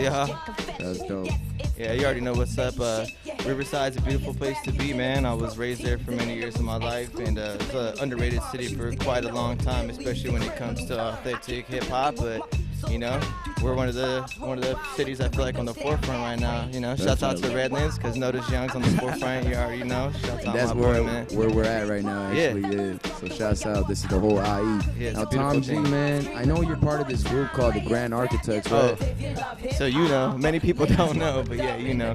That's dope. Yeah, you already know what's up. Riverside's a beautiful place to be, man. I was raised there for many years of my life, and it's an underrated city for quite a long time, especially when it comes to authentic hip hop. But you know, we're one of the cities I feel like on the forefront right now. You know, shouts out to Redlands because Notice Young's on the forefront. You already know. Shouts out That's my boy, man. where we're at right now, actually. Yeah. So shouts out. This is the whole IE. Yeah, now, Tom G, man, I know you're part of this group called the Grand Architects, right? So you know, many people don't know, but yeah, you know.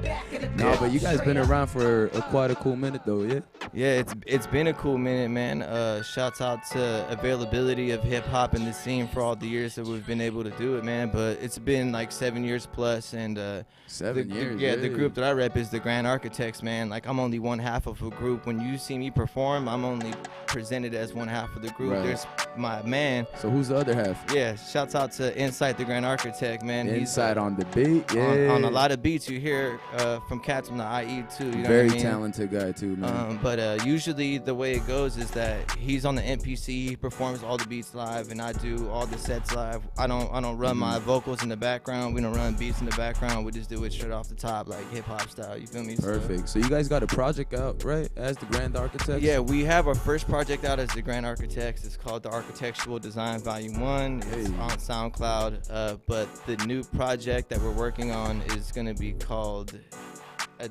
No, but you guys been around for quite a cool minute, though, yeah? Yeah, it's been a cool minute, man. Shouts out to availability of hip hop in the scene for all the years that we've been able to do it, man. But it's been like 7 years plus, and 7 years. Yeah, the group that I rep is the Grand Architects, man. Like I'm only one half of a group. When you see me perform, I'm only presented as one half of the group. Right. There's my man. So who's the other half? Yeah, shouts out to Insight, the Grand Architect, man. Inside He's on the beat, yeah. on a lot of beats you hear from cats from the IE too. You know Very what I mean? talented guy too, man. But usually the way it goes is that he's on the MPC, he performs all the beats live, and I do all the sets live. I don't run my vocals in the background. We don't run beats in the background. We just do it straight off the top, like hip hop style. You feel me? Perfect. So you guys got a project out, right? As the Grand Architects? Yeah, we have our first project out as the Grand Architects. It's called the Architectural Design Volume 1. It's on SoundCloud. But the new project that we're working on is going to be called a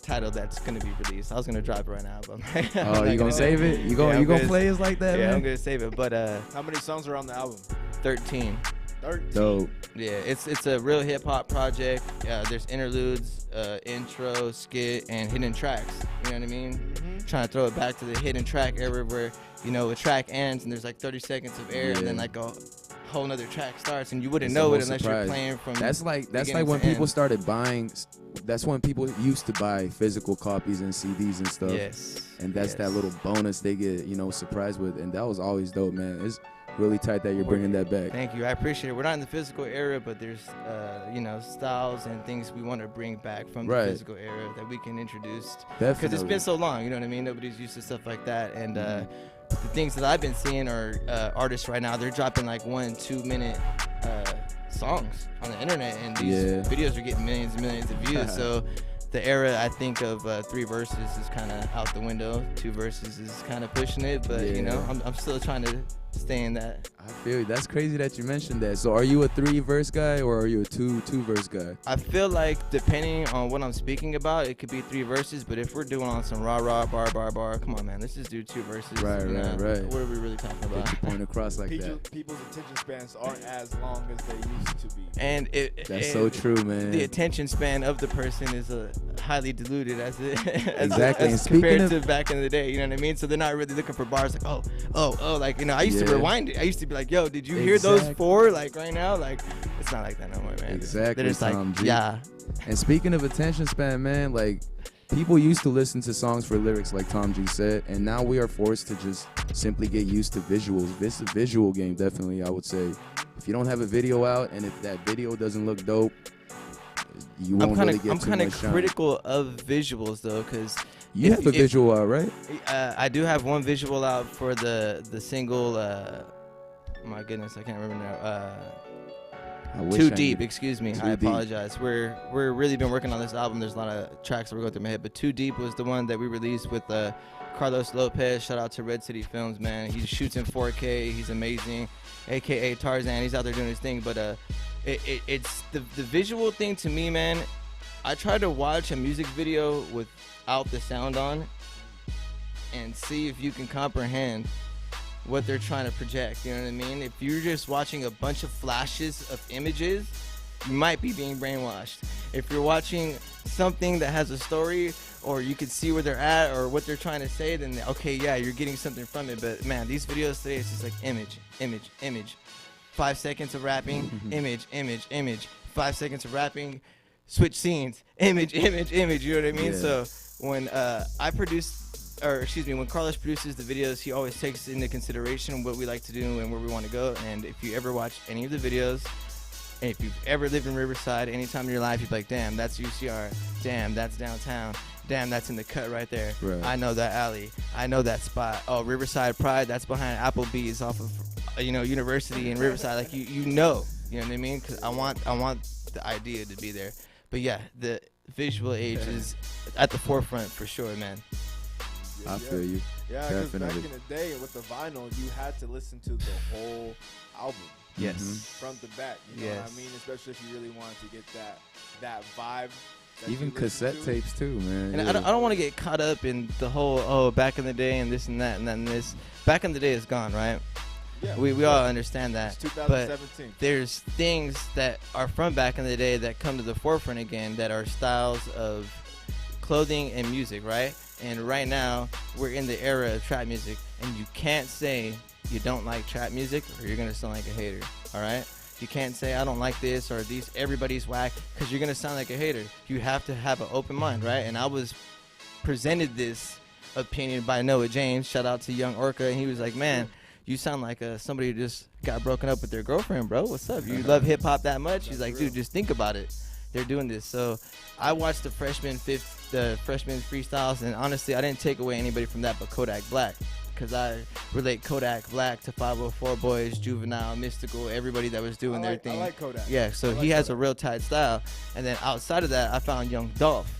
title that's going to be released. I was going to drop it right now, but oh, you going to save it? You going to play it like that, yeah, man? I'm going to save it. But how many songs are on the album? 13. 13. Dope. Yeah, it's a real hip hop project. There's interludes, intro, skit, and hidden tracks. You know what I mean? Mm-hmm. Trying to throw it back to the hidden track era where, you know, a track ends and there's like 30 seconds of air and then like a whole nother track starts, and you wouldn't It's know a it whole unless surprise. you're playing from. That's like beginning when to people end. started buying. That's when people used to buy physical copies and CDs and stuff. Yes. And that's that little bonus they get, surprised with, and that was always dope, man. It's really tight that you're bringing that back. Thank you, I appreciate it. We're not in the physical era, but there's styles and things we want to bring back from the Right. physical era that we can introduce. Because Definitely. it's been so long, you know what I mean? Nobody's used to stuff like that, and the things that I've been seeing are artists right now. They're dropping like 1-2 minute songs on the internet, and these videos are getting millions and millions of views. So the era, I think, of 3 verses is kind of out the window. 2 verses is kind of pushing it, but I'm still trying to stay in that. I feel you. That's crazy that you mentioned that. So are you a 3-verse guy or are you a 2-verse guy? I feel like depending on what I'm speaking about, it could be 3 verses, but if we're doing on some rah bar, come on, man, let's just do 2 verses. Right. What are we really talking about? Get your point across like that. People's attention spans aren't as long as they used to be. And That's so true, man. The attention span of the person is highly diluted as Exactly. And compared to back in the day. You know what I mean? So they're not really looking for bars like like I used to rewind it. I used to be like, yo, did you hear those 4 like right now? Like it's not like that no more, man. Exactly. They're just Tom G. yeah. And speaking of attention span, man, like people used to listen to songs for lyrics, like Tom G said, and now we are forced to just simply get used to visuals. This is a visual game, definitely. I would say, if you don't have a video out, and if that video doesn't look dope, you won't really get too much shine. I'm kind of critical of visuals though, because you have a visual out, right? I do have one visual out for the single. My goodness, I can't remember now. Too Deep, excuse me. I apologize. We're really been working on this album. There's a lot of tracks that were going through my head, but Too Deep was the one that we released with Carlos Lopez. Shout out to Red City Films, man. He shoots in 4K. He's amazing, aka Tarzan. He's out there doing his thing. But it's the visual thing to me, man. I try to watch a music video without the sound on and see if you can comprehend what they're trying to project. You know what I mean? If you're just watching a bunch of flashes of images, you might be being brainwashed. If you're watching something that has a story, or you can see where they're at or what they're trying to say, then okay, yeah, you're getting something from it. But man, these videos today, it's just like image. 5 seconds of rapping, image. 5 seconds of rapping, switch scenes, image. You know what I mean? Yeah. So when when Carlos produces the videos, he always takes into consideration what we like to do and where we want to go. And if you ever watch any of the videos, and if you've ever lived in Riverside, anytime in your life, you'd be like, damn, that's UCR. Damn, that's downtown. Damn, that's in the cut right there. Right. I know that alley. I know that spot. Oh, Riverside Pride, that's behind Applebee's off of, University in Riverside. Like, you know what I mean? Because I want the idea to be there. But yeah, the visual age is at the forefront for sure, man. I feel you. Yeah, because back in the day with the vinyl, you had to listen to the whole album. Yes. Front to back. You know what I mean? Especially if you really wanted to get that vibe. Even cassette tapes too, man. And I don't want to get caught up in the whole, back in the day and this and that and then this. Back in the day is gone, right? Yeah, we all understand that. It's 2017. But there's things that are from back in the day that come to the forefront again that are styles of clothing and music, right? And right now, we're in the era of trap music, and you can't say you don't like trap music or you're going to sound like a hater, all right? You can't say I don't like this or everybody's whack, because you're going to sound like a hater. You have to have an open mind, right? And I was presented this opinion by Noah James. Shout out to Young Orca, and he was like, man, you sound like somebody who just got broken up with their girlfriend, bro. What's up? You love hip-hop that much? He's like, dude, just think about it. They're doing this. So I watched the freshman freestyles, and honestly, I didn't take away anybody from that but Kodak Black, because I relate Kodak Black to 504 Boys, Juvenile, Mystical, everybody that was doing their thing. I like Kodak. Yeah, so he has a real tight style. And then outside of that, I found Young Dolph.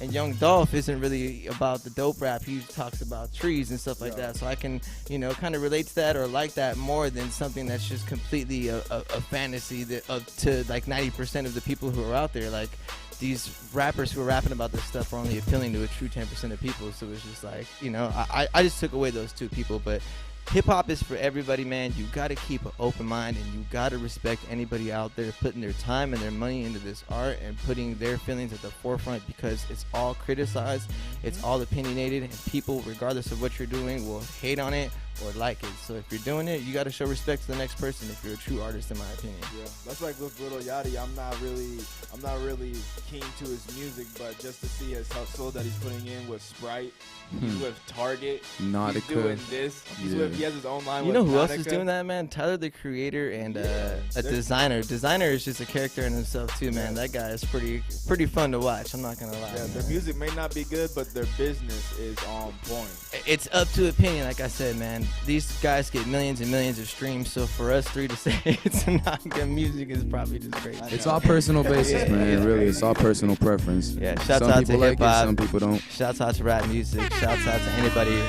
And Young Dolph isn't really about the dope rap. He talks about trees and stuff like that. So I can, kind of relate to that or like that more than something that's just completely a fantasy to like 90% of the people who are out there. Like, these rappers who are rapping about this stuff are only appealing to a true 10% of people. So it's just like, I just took away those two people. But hip-hop is for everybody, man. You got to keep an open mind, and you got to respect anybody out there putting their time and their money into this art and putting their feelings at the forefront, because it's all criticized, it's all opinionated, and people, regardless of what you're doing, will hate on it or like it. So if you're doing it, you got to show respect to the next person if you're a true artist, in my opinion. Yeah, that's like with Lil Yachty. I'm not really keen to his music, but just to see his hustle that he's putting in with Sprite, he's with Target, Nautica. he's doing this. He has his own line. You with know who Nautica. else is doing that, man? Tyler, the Creator, and a designer. Designer is just a character in himself too, man. That guy is pretty fun to watch. I'm not gonna lie. Yeah, their music may not be good, but their business is on point. It's up to opinion, like I said, man. These guys get millions and millions of streams, so for us three to say it's not good music is probably just crazy. It's all personal basis, man. Really, it's all personal preference. Yeah, shouts some out people to like hip hop. it, some people don't. Shouts out to rap music. Shouts out to anybody.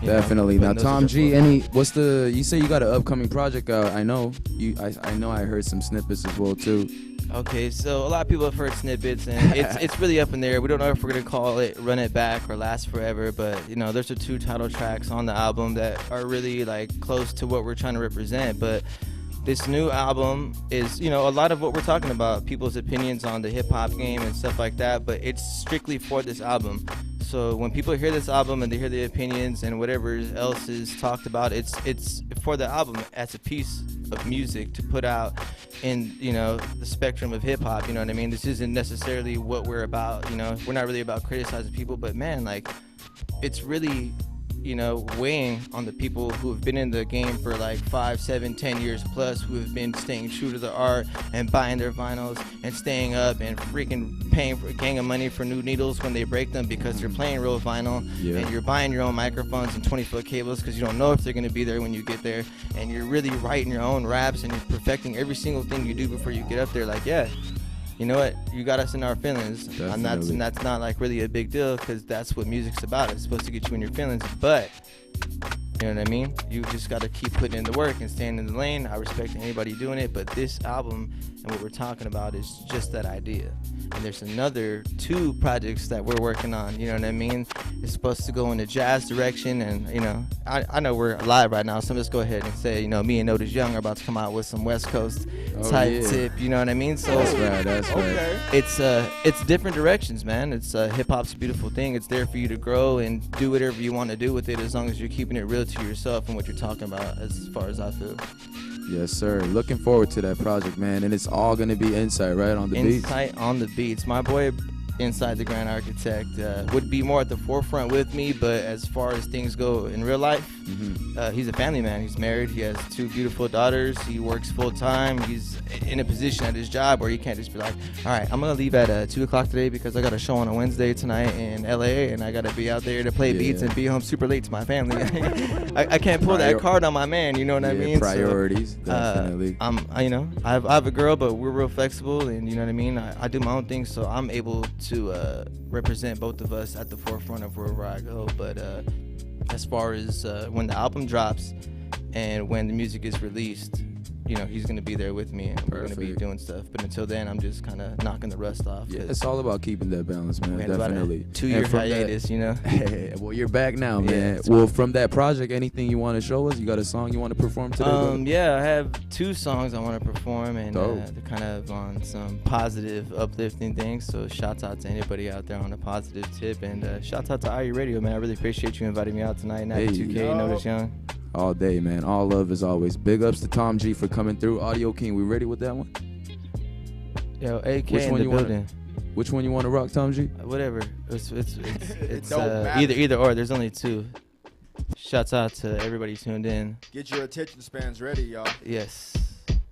Definitely. Now, putting those Tom in G, their you say you got an upcoming project out. I know I heard some snippets as well too. Okay, so a lot of people have heard snippets, and it's really up in there. We don't know if we're gonna call it "Run It Back" or "Last Forever," but there's the 2 title tracks on the album that are really like close to what we're trying to represent. But this new album is, a lot of what we're talking about, people's opinions on the hip hop game and stuff like that. But it's strictly for this album. So when people hear this album and they hear the opinions and whatever else is talked about, it's for the album as a piece of music to put out in the spectrum of hip hop. You know what I mean? This isn't necessarily what we're about. We're not really about criticizing people, but man, like it's really weighing on the people who have been in the game for like 5, 7, 10 years plus, who have been staying true to the art and buying their vinyls and staying up and freaking paying for a gang of money for new needles when they break them because they're playing real vinyl. Yeah. And you're buying your own microphones and 20-foot cables because you don't know if they're going to be there when you get there, and you're really writing your own raps and you're perfecting every single thing you do before you get up there. Like, yeah, you know what? You got us in our feelings, and that's not like really a big deal because that's what music's about. It's supposed to get you in your feelings, but you know what I mean? You just got to keep putting in the work and staying in the lane. I respect anybody doing it, but this album and what we're talking about is just that idea. And there's another 2 projects that we're working on, you know what I mean? It's supposed to go in the jazz direction, and I know we're live right now, so I'm just go ahead and say, me and Otis Young are about to come out with some West Coast type tip, you know what I mean? So That's right. It's different directions, man. It's hip hop's a beautiful thing. It's there for you to grow and do whatever you want to do with it, as long as you're keeping it real to yourself and what you're talking about, as far as I feel. Yes, sir. Looking forward to that project, man. And it's all going to be Insight, right, on the beats? Insight on the beats. My boy Inside the Grand Architect would be more at the forefront with me, but as far as things go in real life, he's a family man. He's married. He has 2 beautiful daughters. He works full time. He's in a position at his job where he can't just be like, all right, I'm going to leave at 2 o'clock today because I got a show on a Wednesday tonight in LA and I got to be out there to play beats and be home super late to my family. I can't pull that card on my man, you know what I mean? Priorities, definitely. I have a girl, but we're real flexible, and you know what I mean? I do my own thing, so I'm able to represent both of us at the forefront of wherever I go. But as far as when the album drops and when the music is released, he's going to be there with me, and we're going to be doing stuff. But until then, I'm just kind of knocking the rust off. Yeah, it's all about keeping that balance, man. Definitely. 2-year hiatus, Well, you're back now, man. Well, from that project, anything you want to show us? You got a song you want to perform today? Yeah, I have 2 songs I want to perform, and they're kind of on some positive, uplifting things. So shouts out to anybody out there on a positive tip, and shouts out to IE Radio, man. I really appreciate you inviting me out tonight. Natty 2K, Notice Young. All day, man. All love as always. Big ups to Tom G for coming through. Audio King, we ready with that one? Yo, AK in the building. Which one you want to rock, Tom G? Whatever. It's either or. There's only 2. Shouts out to everybody tuned in. Get your attention spans ready, y'all. Yes.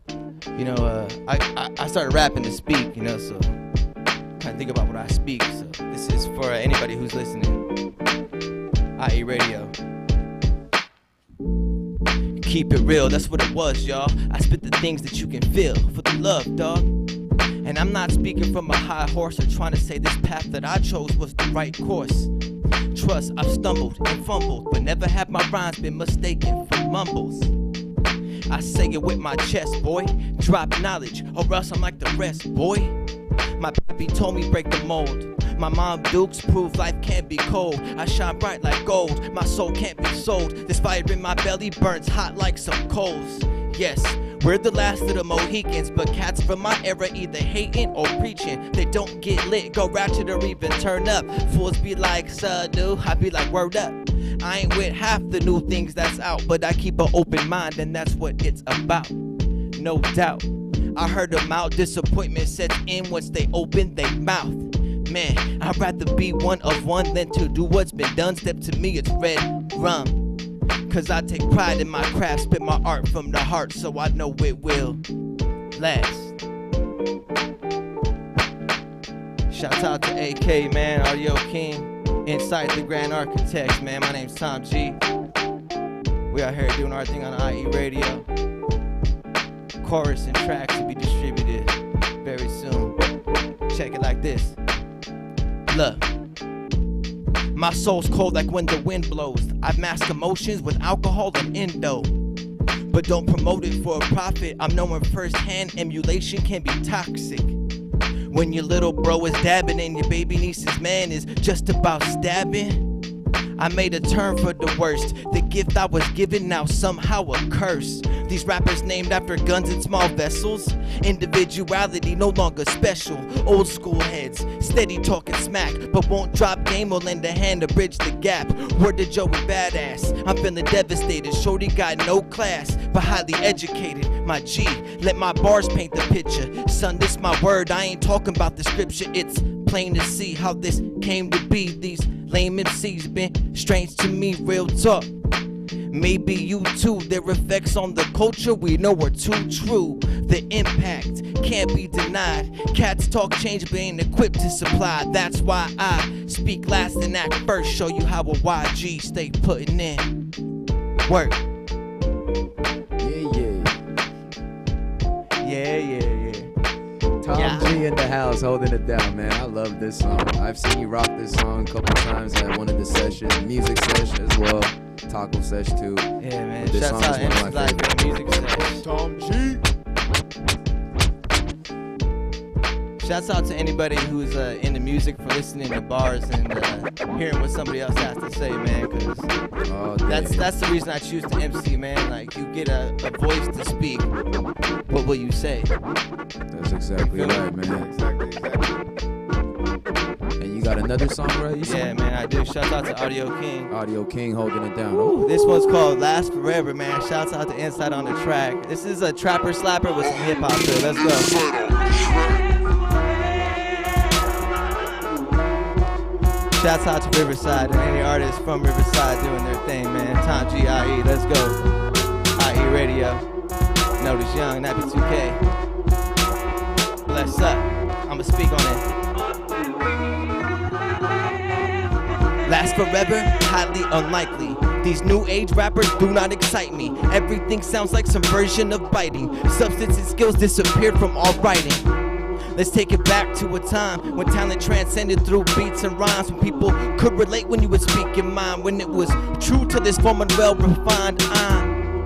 I started rapping to speak, so kind of think about what I speak. So this is for anybody who's listening. IE Radio. Keep it real, that's what it was, y'all. I spit the things that you can feel for the love, dog. And I'm not speaking from a high horse or trying to say this path that I chose was the right course. Trust, I've stumbled and fumbled, but never have my rhymes been mistaken for mumbles. I say it with my chest, boy. Drop knowledge, or else I'm like the rest, boy. My pappy told me break the mold. My mom Dukes prove life can't be cold. I shine bright like gold, my soul can't be sold. This fire in my belly burns hot like some coals. Yes, We're the last of the Mohicans, but cats from my era either hating or preaching. They don't get lit, go ratchet or even turn up. Fools be like, "Suh, dude," I be like, "Word up." I ain't with half the new things that's out, but I keep an open mind, and that's what it's about. No doubt. I heard them out, disappointment sets in once they open their mouth. Man, I'd rather be one of one than to do what's been done. Step to me, it's red rum. Cause I take pride in my craft, spit my art from the heart, so I know it will last. Shouts out to AK, man, Audio King, Inside the Grand Architects, man. My name's Tom G. We out here doing our thing on IE Radio. Chorus and tracks to be distributed very soon. Check it like this. Look. My soul's cold like when the wind blows. I mask emotions with alcohol and endo, but don't promote it for a profit. I'm knowing firsthand emulation can be toxic. When your little bro is dabbing and your baby niece's man is just about stabbing, I made a turn for the worst. The gift I was given now somehow a curse. These rappers named after guns and small vessels. Individuality no longer special. Old school heads, steady talking smack, but won't drop game or lend a hand to bridge the gap. Word to Joey Badass, I'm feeling devastated. Shorty got no class, but highly educated. My G, let my bars paint the picture. Son, this my word, I ain't talking about the scripture. It's plain to see how this came to be. These lame MCs been strange to me, real talk. Maybe you too, their effects on the culture we know are too true. The impact can't be denied. Cats talk change but ain't equipped to supply. That's why I speak last and act first. Show you how a YG stay putting in work. Yeah. Tom G in the house holding it down, man. I love this song. I've seen you rock this song a couple times at one of the sessions, music session as well, taco session too. Yeah, man. This Shouts song out is one of my Lyfe favorites. music session. Tom G. Shouts out to anybody who's into music for listening to bars and hearing what somebody else has to say, man. Cause that's the reason I choose to MC, man. Like you get a voice to speak. What will you say? That's exactly right, man. Exactly. And you got another song, right? Yeah, man, I do. Shouts out to Audio King. Audio King holding it down. Ooh, this one's called Last Forever, man. Shouts out to Inside on the track. This is a trapper slapper with some hip hop to it. Let's go. Shouts out to Riverside and any artists from Riverside doing their thing, man. Tom G, IE, let's go. IE Radio. Notice Young, Nappy 2K. Bless up. I'ma speak on it. Last forever, highly unlikely. These new age rappers do not excite me. Everything sounds like some version of biting. Substance and skills disappeared from all writing. Let's take it back to a time when talent transcended through beats and rhymes, when people could relate when you would speak your mind, when it was true to this form and well refined. I'm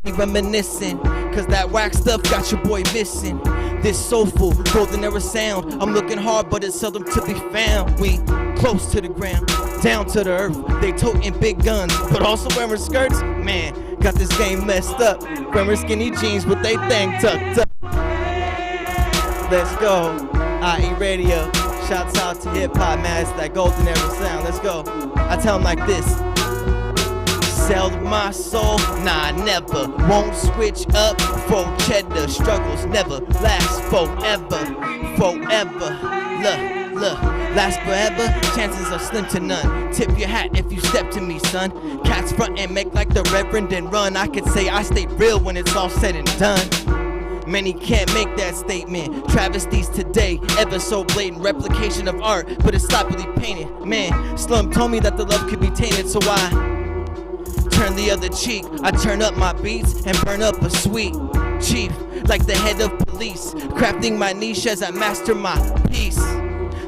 really reminiscing, cause that whack stuff got your boy missing. This soulful, golden era sound, I'm looking hard but it's seldom to be found. We close to the ground, down to the earth. They toting big guns, but also wearing skirts. Man, got this game messed up. Wearing skinny jeans with they thing tucked up. Let's go, IE Radio. Shouts out to hip hop, man. It's that golden era sound. Let's go. I tell them like this. Sell my soul? Nah, never. Won't switch up for cheddar. Struggles never last forever. Forever. Look. Last forever? Chances are slim to none. Tip your hat if you step to me, son. Cats front and make like the Reverend and run. I could say I stayed real when it's all said and done. Many can't make that statement. Travesties today, ever so blatant. Replication of art, but it's sloppily painted. Man, Slum told me that the love could be tainted, so I turn the other cheek. I turn up my beats and burn up a sweet chief, like the head of police, crafting my niche as I master my piece.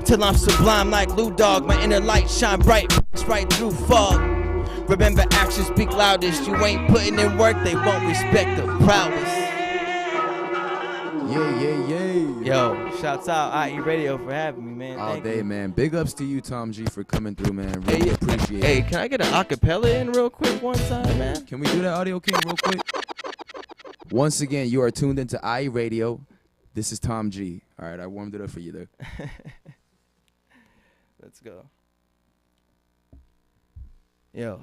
Till I'm sublime like Lou Dog, my inner light shine bright, right through fog. Remember, actions speak loudest. You ain't putting in work, they won't respect the prowess. Yeah. Yo, shouts out IE Radio for having me, man. All Thank day, you. man. Big ups to you, Tom G, for coming through, man. Really appreciate it. Hey, can I get an acapella in real quick one time, man? Can we do that, Audio King, real quick? Once again, you are tuned into IE Radio. This is Tom G. All right, I warmed it up for you there. Let's go. Yo,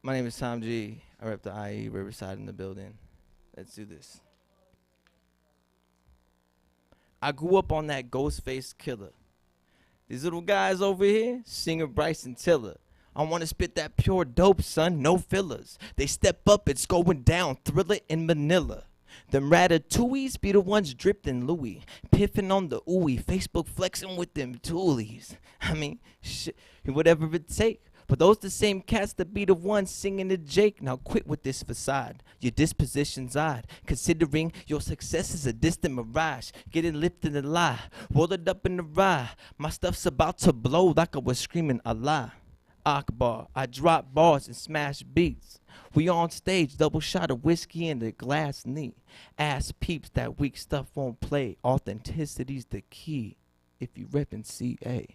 my name is Tom G. I rep the IE Riverside in the building. Let's do this. I grew up on that Ghostface Killer. These little guys over here, singer Bryson Tiller. I want to spit that pure dope, son, no fillers. They step up, it's going down, Thriller in Manila. Them ratatouilles be the ones dripped in Louis. Piffing on the ooey, Facebook flexing with them toolies. I mean, shit, whatever it take. But those the same cats that be the ones singing to Jake. Now quit with this facade. Your disposition's odd, considering your success is a distant mirage. Getting lifted in a lie, roll it up in the rye. My stuff's about to blow like I was screaming Allah Akbar. I drop bars and smash beats. We on stage, double shot of whiskey in the glass knee. Ass peeps, that weak stuff won't play. Authenticity's the key if you reppin' CA.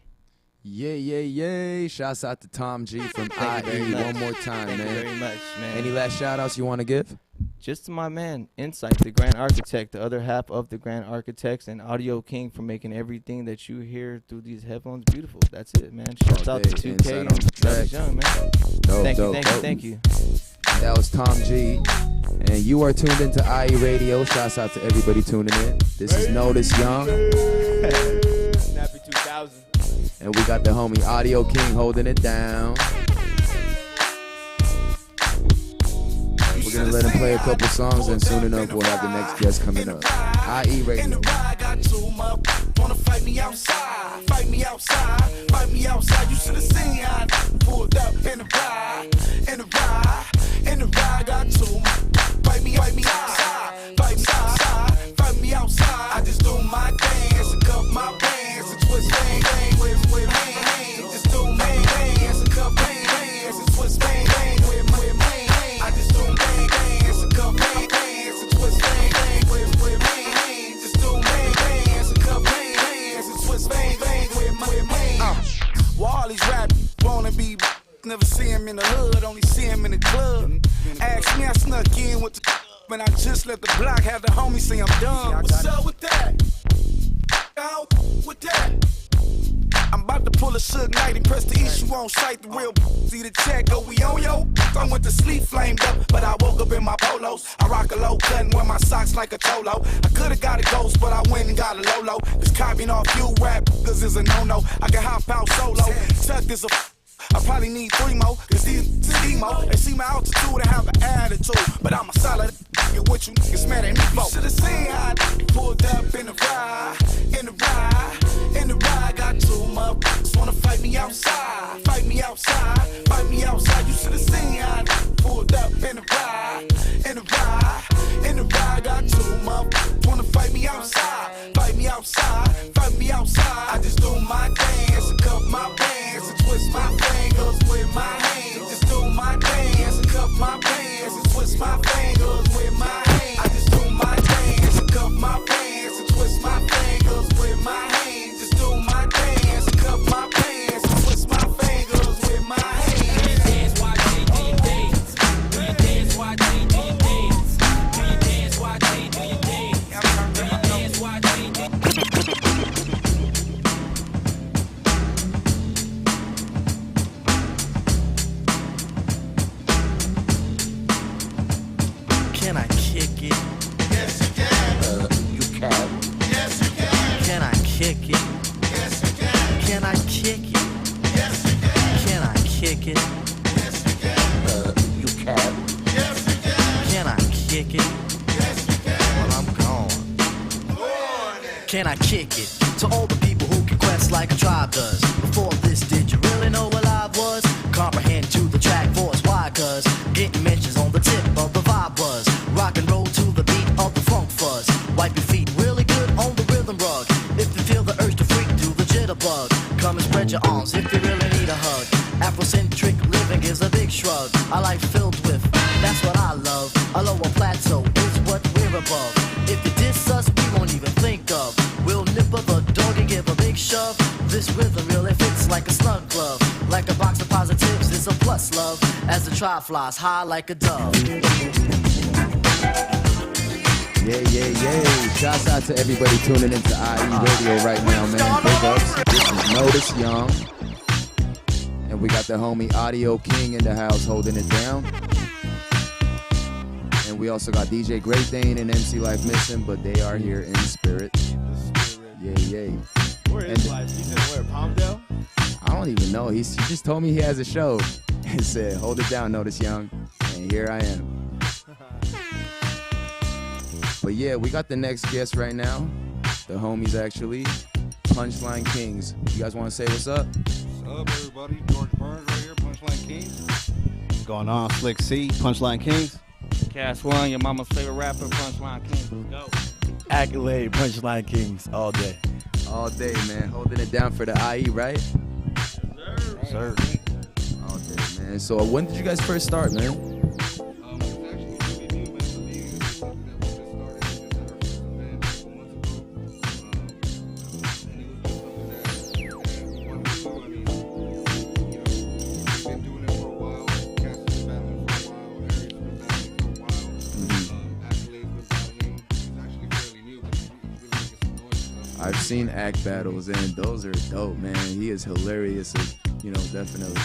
Yay. Shouts out to Tom G from IE one more time, Thank man. you very much, man. Any last shout outs you want to give? Just to my man, Insight, the Grand Architect, the other half of the Grand Architects, and Audio King for making everything that you hear through these headphones beautiful. That's it, man. Shouts out to 2K on the track. Young, man. Thank you. That was Tom G. And you are tuned into IE Radio. Shouts out to everybody tuning in. This is Notice Young. Snappy 2000. And we got the homie Audio King holding it down. We're going to let him play a couple songs, and soon enough we'll have the next guest coming up. IE Radio. Wanna fight me outside, fight me outside, fight me outside. You should have seen how I pulled up in the ride, in the ride, in the ride. Got two. Fight me outside, fight me outside, fight me outside. I just do my dance and cup my bands and twist bang with hands. Just do my dance and cup bands and twist bang with hands. I just do bang dance and cup bands and twist bang with hands. Just do bang dance and cup bands and twist bang with hands. Well, all these rappers wanna be, never see him in the hood, only see him in the club. Ask me, I snuck in with the and I just let the block have the homie say I'm done. What's up with that? Out with that? I'm about to pull a Suge Knight and press the issue on sight. The real see the check, go we on yo. I went to sleep flamed up, but I woke up in my polos. I rock a low cut and wear my socks like a cholo. I could've got a ghost, but I went and got a Lolo. This copying off you rap, cause it's a no-no. I can hop out solo. Tuck is a I probably need 3 more, cause these emo. They see my altitude and have an attitude. But I'm a solid get what you niggas mad at me for. You should've seen how I pulled up in the ride, in the ride, in the ride. Got 2 motherfuckers wanna fight me outside, fight me outside, fight me outside. You should've seen how I pulled up in the ride, in the ride, in the ride. Got 2 motherfuckers wanna fight me outside, fight me outside, fight me outside. I just do my dance and cup my bands and twist my fingers with my hands. Just do my dance and cup my bands and twist my fingers with my hands. I just do my dance and cup my bands and twist my fingers with my hands. Just do my dance and cup my bands and twist my fingers with my hands. Dance, YG, do your dance. Do your dance, YG, do your dance. Do your dance, YG, do your dance. Do your dance, YG, do your dance. Can I kick it? Yes, you can. You can. Yes, you can. Can I kick it? Yes, you can. Can I kick it? Yes, you can. Can I kick it? Yes, you can. You can. Yes, you can. Can I kick it? Yes, you can. Well, I'm gone. Can I kick it? To all the people who can quest like a tribe does. Before this, did you really know what I was? Comprehend to the track force. Why? Cause getting mentions on the tip of the vibe was. Rock and roll to the beat of the funk fuzz. Wipe your feet really good on the rhythm rug. If you feel the urge to freak, do the jitterbug. Come and spread your arms if you really need a hug. Afrocentric living is a big shrug. A life filled with, that's what I love. A lower plateau is what we're above. If you diss us, we won't even think of. We'll nip up a dog and give a big shove. This rhythm really fits like a snug glove. Like a box of positives, it's a plus love. As the tribe flies high like a dove. Yeah. Shouts out to everybody tuning into IE Radio right now, man. Big ups. This is Notice Young. And we got the homie Audio King in the house holding it down. And we also got DJ Great Dane and MC Lyfe missing, but they are here in spirit. Yeah. Where is Lyfe? He said where? Palmdale? I don't even know. He just told me he has a show and said, hold it down, Notice Young. And here I am. But yeah, we got the next guest right now. The homies actually. Punchline Kings. You guys want to say what's up? What's up, everybody? George Burns right here, Punchline Kings. What's going on? Slick C, Punchline Kings. Cass One, your mama's favorite rapper, Punchline Kings. Let's go. Accolade, Punchline Kings, all day. All day, man. Holding it down for the IE, right? Yes, sir. All day, man. So when did you guys first start, man? I've seen act battles and those are dope, man. He is hilarious, definitely.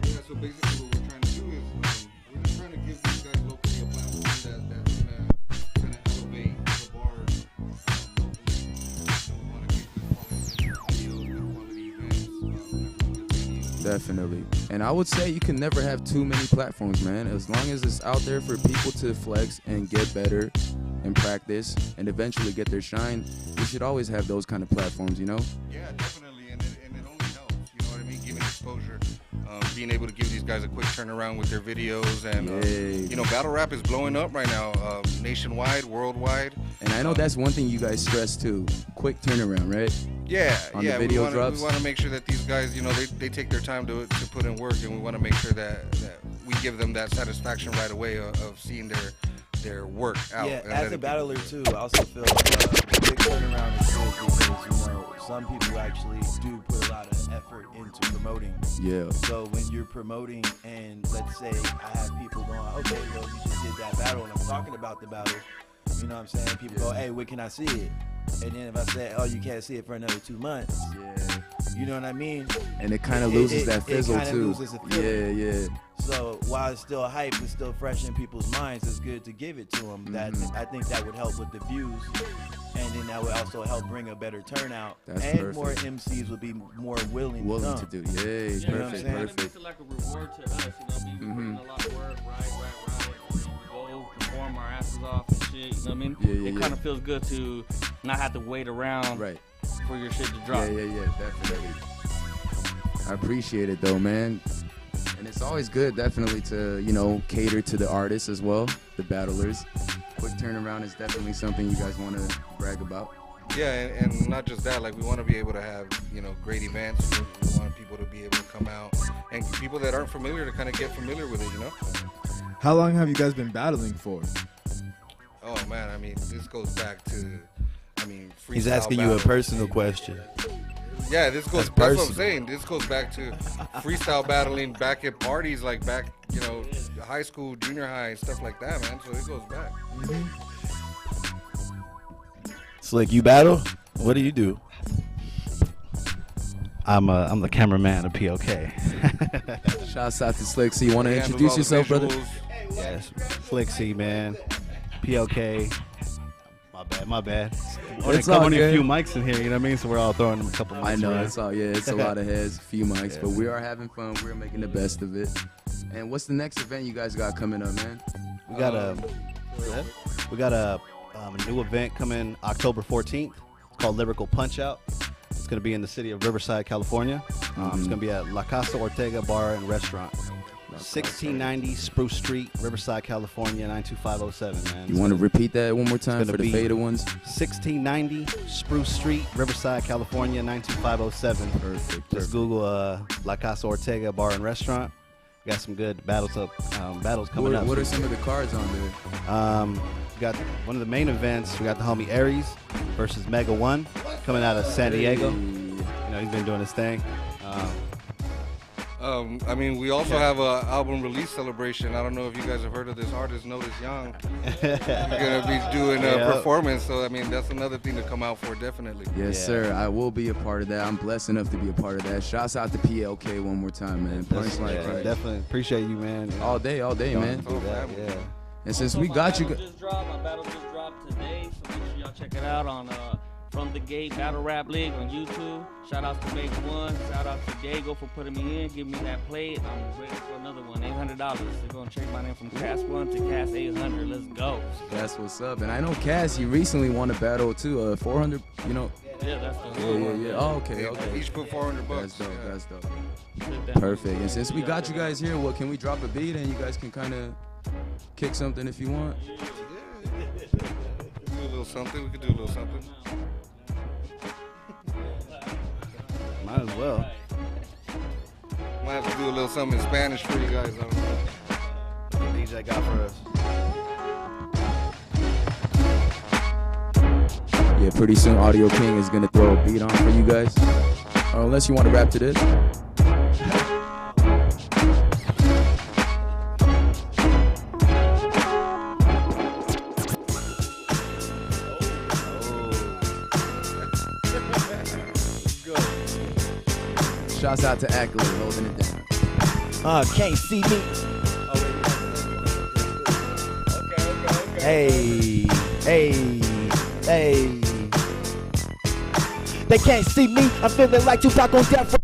Yeah, so basically what we're trying to do is we're just trying to give these guys locally a platform that's gonna elevate the bar locally. Definitely. And I would say you can never have too many platforms, man. As long as it's out there for people to flex and get better and practice and eventually get their shine, we should always have those kind of platforms, Yeah, definitely, and it only helps, you know what I mean, giving exposure, being able to give these guys a quick turnaround with their videos, and battle rap is blowing up right now, nationwide, worldwide. And I know that's one thing you guys stress too, quick turnaround, right? The video drops. We want to make sure that these guys, they take their time to put in work, and we want to make sure that we give them that satisfaction right away of seeing their work out. Yeah, as a battler too, I also feel the big turnaround is good because some people actually do put a lot of effort into promoting. Yeah. So when you're promoting, and let's say I have people going, okay, well you just did that battle, and I'm talking about the battle. You know what I'm saying? People go, hey, when can I see it? And then if I say, oh, you can't see it for another 2 months. Yeah. You know what I mean? And it kind of loses that fizzle it too. Loses the feeling. Yeah. So while it's still hype, it's still fresh in people's minds. It's good to give it to them. That I think that would help with the views, and then that would also help bring a better turnout. That's and perfect. more MCs would be more willing to do. Yeah, you know perfect. It makes it like a reward to us, we put in a lot of work, right. Go perform our asses off and shit. You know what I mean? Yeah. It kind of feels good to not have to wait around for your shit to drop. Yeah, definitely. I appreciate it though, man. And it's always good, definitely, to, cater to the artists as well, the battlers. Quick turnaround is definitely something you guys want to brag about. Yeah, and not just that, like we want to be able to have, great events. We want people to be able to come out, and people that aren't familiar to kind of get familiar with it, How long have you guys been battling for? Oh man, I mean, this goes back to, freestyle. He's asking you a personal question. Yeah, that's what I'm saying. This goes back to freestyle battling back at parties, like back, high school, junior high, stuff like that, man. So it goes back. Slick, you battle? What do you do? I'm the cameraman of POK. Shouts out to Slick C. You want to introduce yourself, brother? Yes, Slick C, man. POK. My bad. Only a few mics in here, you know what I mean? So we're all throwing a couple mics. I know, around. it's a lot of heads, a few mics, but we are having fun. We're making the best of it. And what's the next event you guys got coming up, man? We got a new event coming October 14th. It's called Lyrical Punch Out. It's going to be in the city of Riverside, California. It's going to be at La Casa Ortega Bar and Restaurant. 1690 Spruce Street, Riverside, California, 92507, man. You want to repeat that one more time for the faded ones? 1690 Spruce Street, Riverside, California, 92507. Perfect. Just Google La Casa Ortega Bar and Restaurant. We got some good battles coming up. What are some of the cards on there? We got one of the main events. We got the homie Aries versus Mega One coming out of San Diego. You know, he's been doing his thing. I mean, we also have a album release celebration. I don't know if you guys have heard of this artist, Notice Young. We're gonna be doing a performance, so I mean that's another thing to come out for, definitely. Yes, sir. I will be a part of that. I'm blessed enough to be a part of that. Shouts out to PLK one more time, man. Punchline, right? Definitely appreciate you, man. All day, man. Yeah. And since we got you, My battle just dropped today, so make sure y'all check it out on From the Gate Battle Rap League on YouTube. Shout out to Make One. Shout out to Diego for putting me in, giving me that plate. I'm ready for another one. $800. They're gonna change my name from Cass 1 to Cass 800. Let's go. That's what's up. And I know Cass, he recently won a battle too. 400. You know. Yeah, that's the Yeah. Oh, okay. Each put $400. That's dope. Perfect. And since we got you guys here, what can we drop a beat and you guys can kind of kick something if you want? Do a little something. We could do a little something. Might as well. Might have to do a little something in Spanish for you guys. I don't know. What DJ got for us? Yeah, pretty soon Audio King is gonna throw a beat on for you guys. Or unless you want to rap to this. Shouts out to Ackley holding it down. Can't see me. Hey. They can't see me. I'm feeling like Tupac on death row.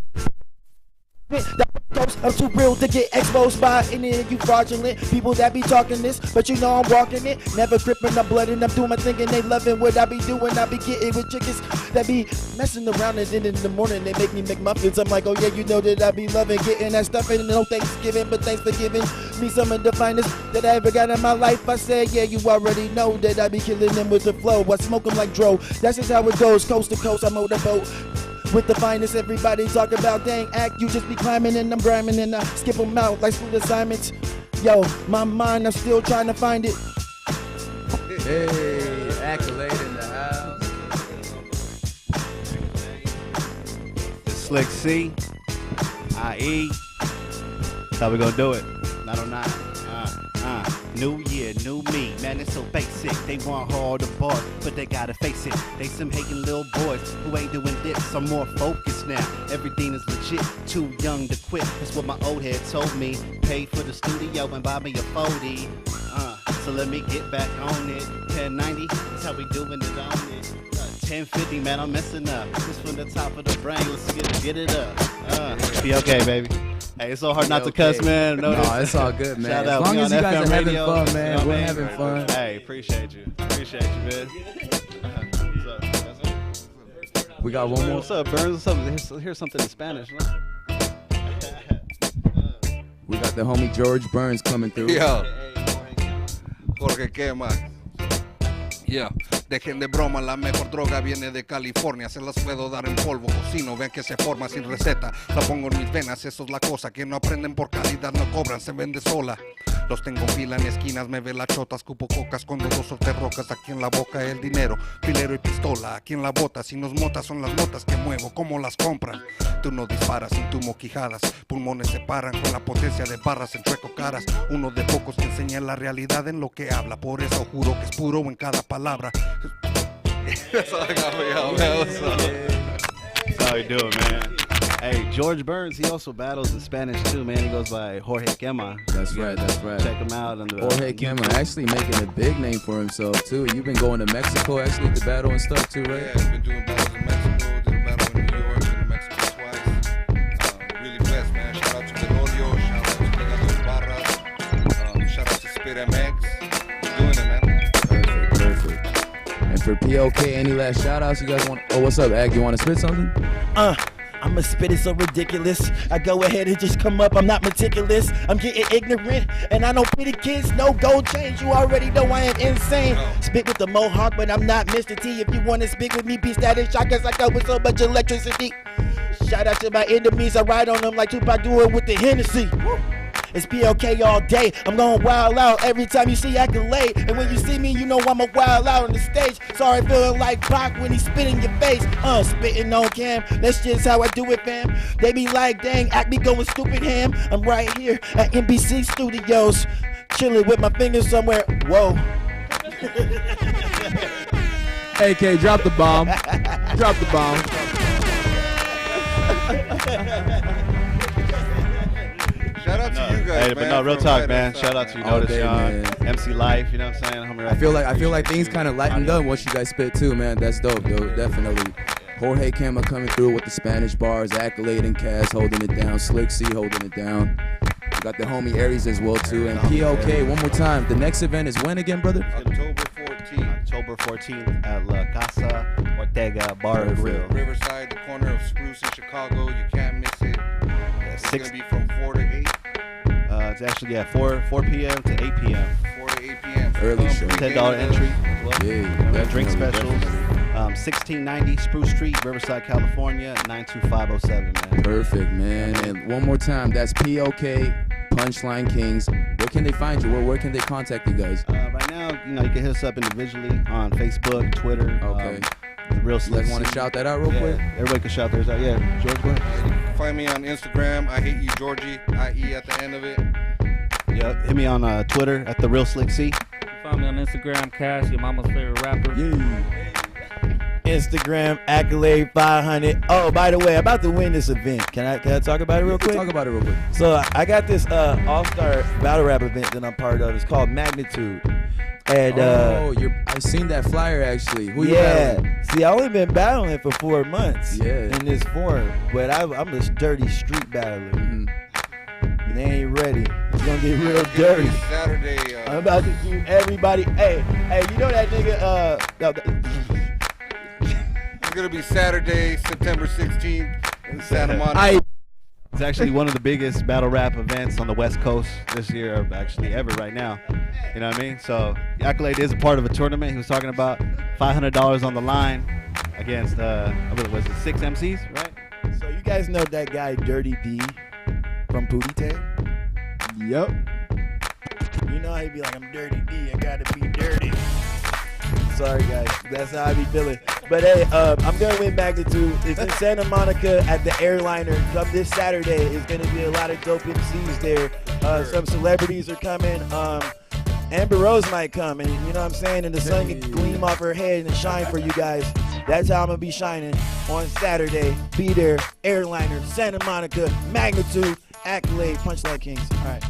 I'm too real to get exposed by any of you fraudulent people that be talking this, but you know I'm walking it. Never gripping the blood and I'm doing my thinking they loving what I be doing. I be getting with chickens that be messing around and then in the morning they make me make muffins. I'm like, oh yeah, you know that I be loving getting that stuff and no Thanksgiving, but thanks for giving me some of the finest that I ever got in my life. I said, yeah, you already know that I be killing them with the flow. I smoke them like dro. That's just how it goes, coast to coast. I motorboat with the finest. Everybody talk about dang act, you just be climbing and I'm grinding and I skip them out like school assignments. Yo, my mind, I'm still trying to find it. Hey, accolade in the house. Slick C, IE. That's how we gonna do it. 909. New year, new me, man, it's so basic. They want hard to bar, but they gotta face it. They some hating little boys who ain't doing this. I'm more focused now. Everything is legit, too young to quit. That's what my old head told me. Pay for the studio and buy me a 40. So let me get back on it. 1090, that's how we doing it on it. 1050, man, I'm messing up. Just from the top of the brain, let's get it up. Be okay, baby. Hey, it's so hard not to cuss, man. No, it's all good, man. Shout as out. long as you guys FM are having radio, fun, man. you know We're what I mean? having fun. Hey, appreciate you, man. We got one more. What's up, Burns? What's up? Here's something in Spanish. Huh? We got the homie George Burns coming through. Yeah. Jorge Quema. Yeah. Dejen de broma, la mejor droga viene de California. Se las puedo dar en polvo, cocino, ven que se forma sin receta. La pongo en mis venas, eso es la cosa. Que no aprenden por calidad, no cobran, se vende sola. Los tengo en fila en esquinas, me ve la chota, escupo cocas con dos o tres rocas. Aquí en la boca el dinero, filero y pistola. Aquí en la bota, si nos motas son las notas que muevo, cómo las compran. Tú no disparas, intumo quijadas, pulmones se paran con la potencia de barras en chueco caras. Uno de pocos que enseña la realidad en lo que habla, por eso juro que es puro en cada palabra. That's all I got for y'all, man. What's up? That's how you do it, man. Hey, George Burns, he also battles in Spanish too, man. He goes by Jorge Quema. That's right. Check him out. On the, Jorge Quema actually making a big name for himself too. You've been going to Mexico actually to battle and stuff too, right? Yeah, I've been doing battles in Mexico, did a battle in New York, been to Mexico twice. Really blessed, man. Shout out to Melodio, shout out to Pegador Barras, shout out to Spit MX. Doing it, man. Perfect. And for PLK, any last shout outs you guys want? Oh, what's up, Ag? You want to spit something? I'ma spit it so ridiculous. I go ahead and just come up, I'm not meticulous. I'm getting ignorant, and I don't pity kids, no gold chains. You already know I am insane. Spit with the mohawk, but I'm not Mr. T. If you wanna speak with me, be static shock, cause I go with so much electricity. Shout out to my enemies, I ride on them like Tupac doing with the Hennessy. It's PLK all day. I'm going wild out every time you see Accolade. And when you see me, you know I'm a wild out on the stage. Sorry, feeling like Pac when he spit in your face. Spitting on cam. That's just how I do it, fam. They be like, dang, act me going stupid ham. I'm right here at NBC Studios, chilling with my fingers somewhere. Whoa. AK, drop the bomb. Drop the bomb. Shout out to you guys, Hey, man. but no, real talk, man. Shout out to you, All Notice day, Young, man. MC Lyfe. You know what I'm saying? Homie, I feel like things kind of lightened up once you guys spit too, man. That's dope, dude. Definitely. Jorge Kama coming through with the Spanish bars, Accolade and Cass holding it down, Slick C holding it down. We got the homie Aries as well too, and PLK. One more time. The next event is when again, brother? October 14th at La Casa Ortega Bar and Grill. Riverside, the corner of Spruce in Chicago. You can't miss it. It's going to be from 4 to 8. It's actually 4 p.m. to 8 p.m. 4 to 8 p.m. Early show. $10 entry as well. Yeah, drink specials. Definitely. 1690 Spruce Street, Riverside, California, 92507, man. Perfect, man. And one more time, that's PLK, Punchline Kings. Where can they find you? Where can they contact you guys? Right now, you can hit us up individually on Facebook, Twitter. Okay. The Real Slick. You want to shout that out real quick? Everybody can shout theirs out. Yeah, George, go ahead. You can find me on Instagram. I hate you, Georgie. IE at the end of it. Yep. Hit me on Twitter at The Real Slick C. Find me on Instagram, Cash, your mama's favorite rapper. Instagram, Accolade 500. Oh, by the way, I'm about to win this event. Can I talk about it real quick? Talk about it real quick. So I got this all-star battle rap event that I'm part of. It's called Magnitude. And I seen that flyer actually. Who you battling? See, I only been battling for 4 months. Yeah. In this form, but I'm a dirty street battler. And they ain't ready. It's gonna get real dirty. Saturday. I'm about to do everybody. Hey, you know that nigga? It's going to be Saturday, September 16th in Santa Monica. It's actually one of the biggest battle rap events on the West Coast this year, or actually ever right now. You know what I mean? So Accolade is a part of a tournament. He was talking about $500 on the line against, what was it, 6 MCs, right? So you guys know that guy Dirty D from Pootie Tang? Yep. You know how he be like, I'm Dirty D, I gotta be dirty. Sorry guys, that's how I be feeling. But hey, I'm gonna win Magnitude. It's in Santa Monica at the Airliner. Come this Saturday. It's gonna be a lot of dope MCs there. Some celebrities are coming. Amber Rose might come, and you know what I'm saying? And the sun can gleam off her head and shine for you guys. That's how I'm gonna be shining on Saturday. Be there, Airliner, Santa Monica, Magnitude, Accolade, Punchline Kings. All right.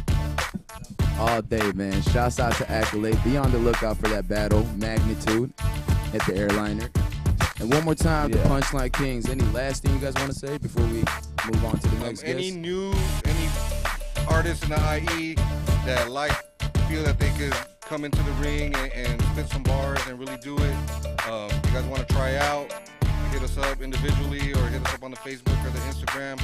All day, man. Shouts out to Accolade. Be on the lookout for that battle, Magnitude, at the Airliner. And one more time, the Punchline Kings. Any last thing you guys want to say before we move on to the next Any guest? news, any artists in the IE that feel that they could come into the ring and spit some bars and really do it. You guys want to try out, hit us up individually or hit us up on the Facebook or the Instagram.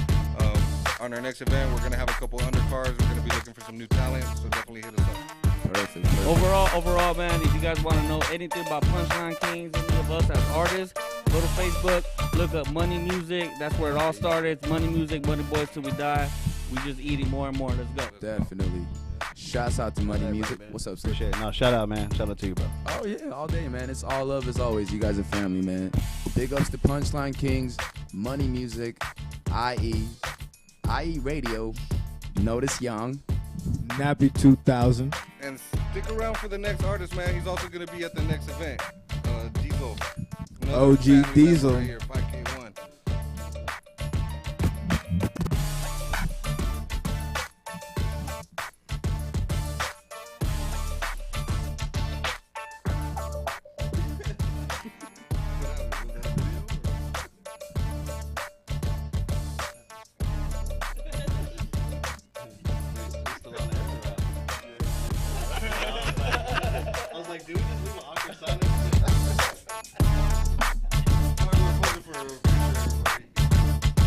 On our next event, we're going to have a couple undercards. We're going to be looking for some new talent, so definitely hit us up. Perfect. Overall, man, if you guys want to know anything about Punchline Kings, any of us as artists, go to Facebook, look up Money Music. That's where it all started. It's Money Music, Money Boys Till We Die. We just eating more and more. Let's go. Definitely. Shouts out to Money Music. What's up, sir? Appreciate it. No, shout out, man. Shout out to you, bro. Oh, yeah, all day, man. It's all love as always. You guys are family, man. Big ups to Punchline Kings, Money Music, IE Radio, Notice Young, Nappy 2000. And stick around for the next artist, man. He's also going to be at the next event. Diesel. OG Diesel. Right here, 5K1.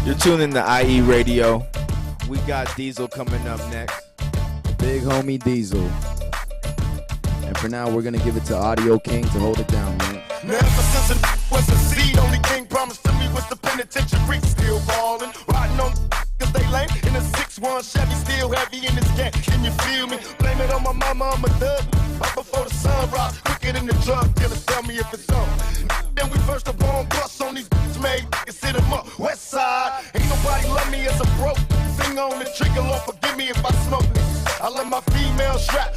You're tuning to IE Radio. We got Diesel coming up next. Big homie Diesel. And for now, we're going to give it to Audio King to hold it down, man. Never since a was a seed, only thing promised to me was the penitentiary. Still ballin', riding on cause they lame. In a 6-1 Chevy, still heavy in this game. damn, can you feel me? Blame it on my mama, I'm a thug. Right before the sun rise, quicker than the drug dealers. Tell me if it's on. Then we first up on bus on these made niggas hit 'em up. West side, ain't nobody love me as a broke. Finger on the trigger, Lord forgive me if I smoke niggas. I let my female strap.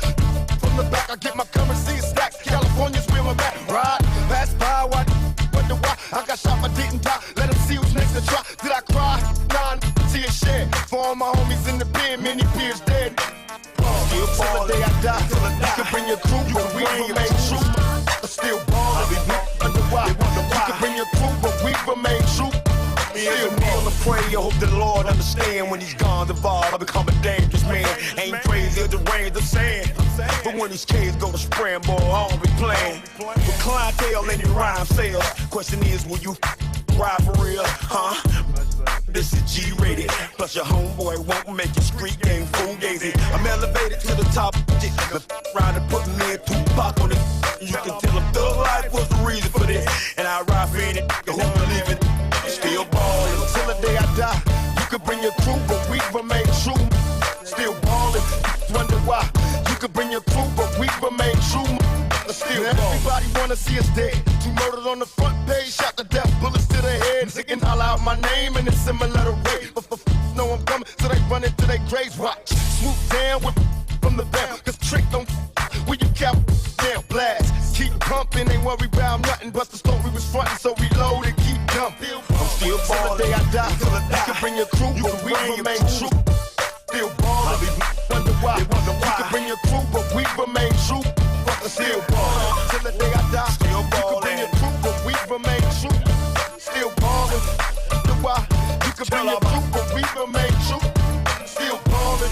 From the back, I get my currency stacks. California's where I'm at. Ride, pass by, wonder why I got shot but didn't die. Let them see who's next to try. Did I cry? Nah, see a shit. For all my homies in the pen, many peers dead. Still till the day I die. You can bring your crew, but we remain true. Still ballin', wonder why. You can bring your crew, but we remain true. Still kneel and pray, I hope the Lord understand. When he's gone, the vibe, I become a dangerous man. Ain't crazy as the rain, the sand. But when these kids go to spraying, boy, I don't be playing. With clientele and your rhyme sales. Question is, will you ride for real, huh? This is G-rated. Plus your homeboy won't make your street game fugazi. I'm elevated to the top. The rider put me in Tupac on it. You can tell him thug life was the reason for this. And I ride for any who believe it. Still ballin' till the day I die. You can bring your crew, but we remain true. Still ballin', wonder why. You can bring your crew, but we remain true. Still everybody wanna see us dead. 2 murders on the front page, shot to death, bullets to the head. They can holler out my name in a similar way. But know I'm coming, so they run into their graves. Watch, swoop down with from the back. Cause trick don't when you cap down blast. Keep pumping, ain't worry about nothing. But the story was frontin', so we load and keep dumping. I'm still ballin', till the day I die. You can bring your crew, but we remain true. Still ballin', wonder why. You can bring your crew, but we remain true. Still ballin', till the day I die. Still ballin', you can bring your crew, but we remain true. Still ballin', wonder why. You can bring your crew, but we remain true. Still ballin'.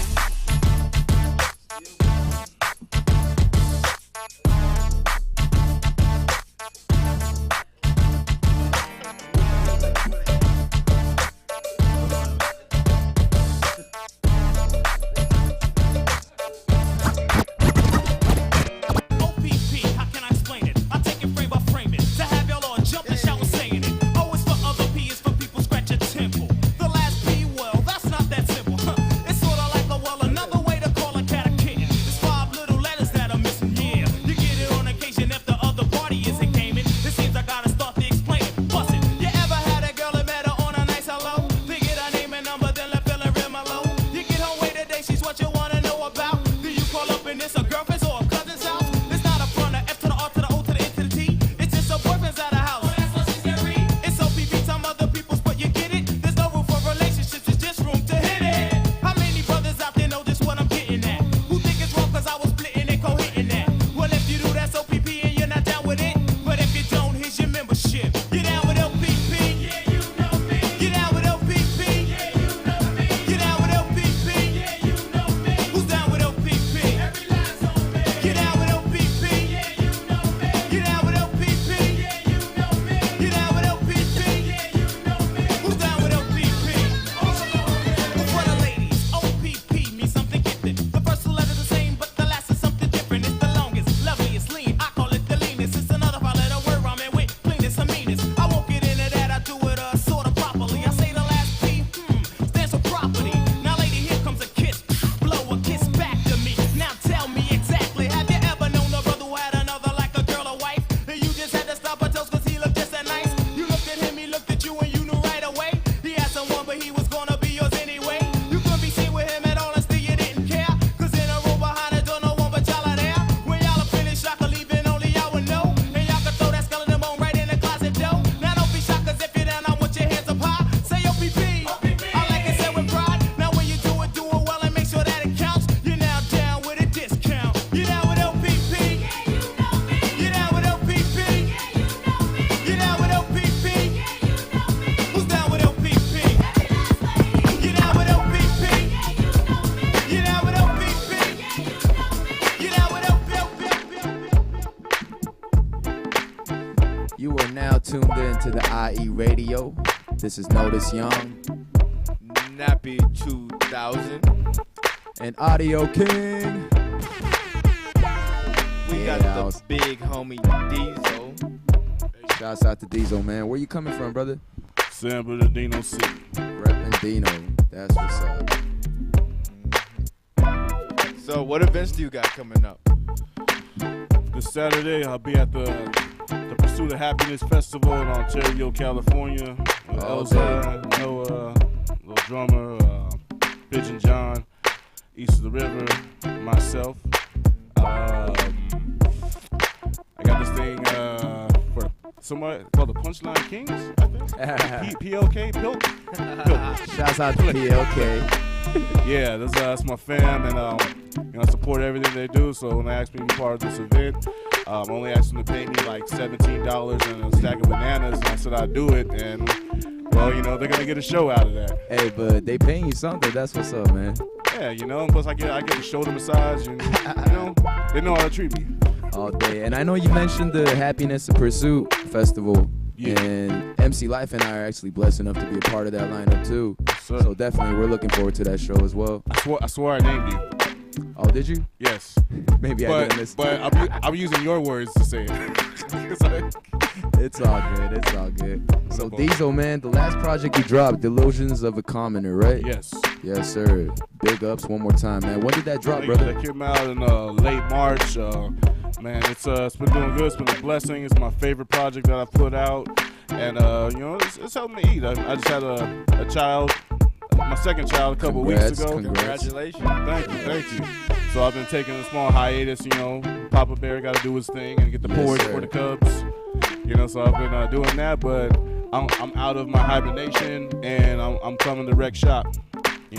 tuned in to the IE Radio. This is Notice Young, Nappy 2000, and Audio King. We got the big homie Diesel. Shouts out to Diesel, man. Where you coming from, brother? San Bernardino City. Reppin' Dino. That's what's up. So what events do you got coming up? This Saturday, I'll be at the Pursuit of Happiness Festival in Ontario, California. With Elza, Noah, Little Drummer, Pigeon John, East of the River, myself. I got this thing for somebody called the Punchline Kings, I think. PLK, Pilk. Shouts out to PLK. Yeah, that's my fam, and I support everything they do. So when they asked me to be part of this event, I only asked them to pay me like $17 and a stack of bananas, and I said I'd do it. And well, they're gonna get a show out of that. Hey, but they paying you something. That's what's up, man. Yeah, plus I get a shoulder massage, and they know how to treat me. All day. And I know you mentioned the Happiness and Pursuit Festival. Yeah. And MC Lyfe and I are actually blessed enough to be a part of that lineup too. So definitely we're looking forward to that show as well. I swore I named you. Oh, did you? Yes. Maybe I didn't listen. But I'm using your words to say it. It's all good. It's all good. So Diesel, man, the last project you dropped, Delusions of a Commoner, right? Yes. Yes, sir. Big ups one more time, man. When did that drop, brother? That came out in late March. Man, it's been doing good. It's been a blessing. It's my favorite project that I put out, and it's helping me eat. I just had a child, my second child, a couple weeks ago. Congratulations! Thank you. So I've been taking a small hiatus. Papa Bear got to do his thing and get the porridge for the cubs. So I've been doing that, but I'm out of my hibernation and I'm coming to wreck shop.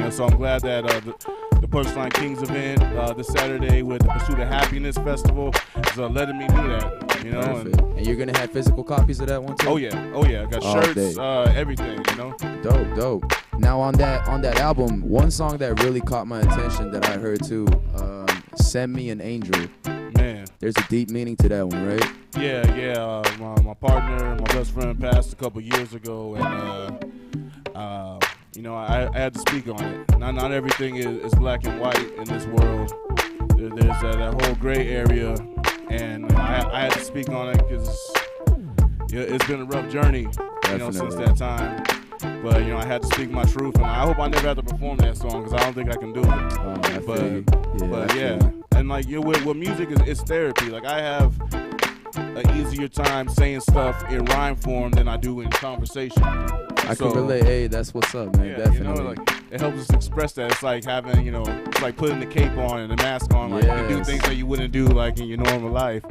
So I'm glad that the Punchline Kings event this Saturday with the Pursuit of Happiness Festival is letting me do that. And you're gonna have physical copies of that one too? Oh yeah. I got shirts, everything. Dope. Now on that album, one song that really caught my attention that I heard too, "Send Me an Angel." Man, there's a deep meaning to that one, right? Yeah. My partner, my best friend, passed a couple years ago, and I had to speak on it. Not everything is black and white in this world. There's that whole gray area, and I had to speak on it because it's been a rough journey, since that time. But I had to speak my truth, and I hope I never have to perform that song because I don't think I can do it. And with music, it's therapy. Like I have an easier time saying stuff in rhyme form than I do in conversation. I can relate. Hey, that's what's up, man. Yeah, definitely. It helps us express that. It's like having, it's like putting the cape on and the mask on, like you do things that you wouldn't do like in your normal life.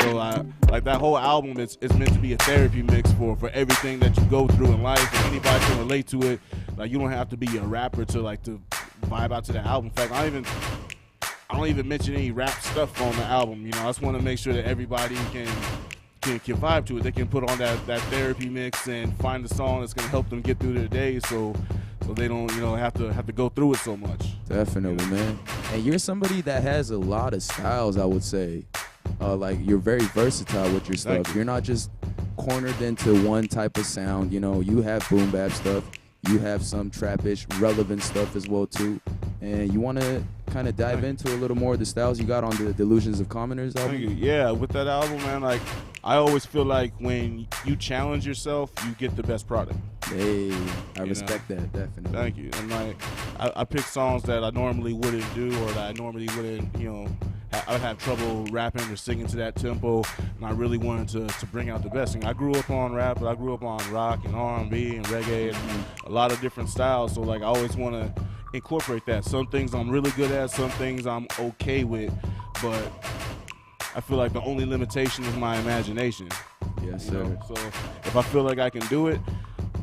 So that whole album, it's meant to be a therapy mix for everything that you go through in life, and anybody can relate to it. Like you don't have to be a rapper to vibe out to the album. In fact, I don't even mention any rap stuff on the album. I just want to make sure that everybody can vibe to it. They can put on that therapy mix and find a song that's gonna help them get through their day, so they don't have to go through it so much. Definitely, man. And you're somebody that has a lot of styles, I would say. You're very versatile with your stuff. You're not just cornered into one type of sound. You have boom bap stuff. You have some trappish relevant stuff as well too. And you want to kind of dive into a little more of the styles you got on the Delusions of Commoners album? Yeah, with that album, man, I always feel like when you challenge yourself, you get the best product. Hey, I respect that, definitely. Thank you. And I pick songs that I normally wouldn't do, or that I normally wouldn't, I would have trouble rapping or singing to that tempo, and I really wanted to bring out the best. And I grew up on rap, but I grew up on rock and R&B and reggae and a lot of different styles. So I always want to incorporate that. Some things I'm really good at, some things I'm okay with, but I feel like the only limitation is my imagination. Yes, sir. So if I feel like I can do it,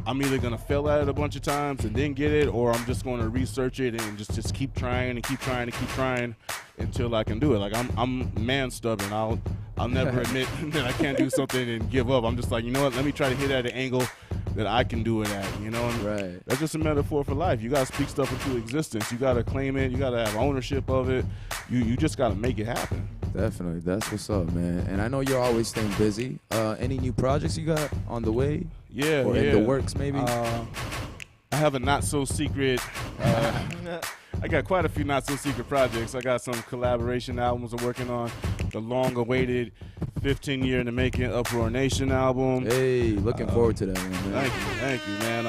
I'm either gonna fail at it a bunch of times and then get it, or I'm just gonna research it and just keep trying and keep trying and keep trying until I can do it. I'm man stubborn. I'll never admit that I can't do something and give up. I'm just like, let me try to hit at an angle that I can do it at, And right. That's just a metaphor for life. You gotta speak stuff into existence. You gotta claim it. You gotta have ownership of it. You just gotta make it happen. Definitely. That's what's up, man. And I know you're always staying busy. Any new projects you got on the way? Yeah, or in the works, maybe? I have a not-so-secret... I got quite a few not-so-secret projects. I got some collaboration albums I'm working on. The long-awaited 15-year-in-the-making Uproar Nation album. Hey, looking forward to that one, man. Thank you, man.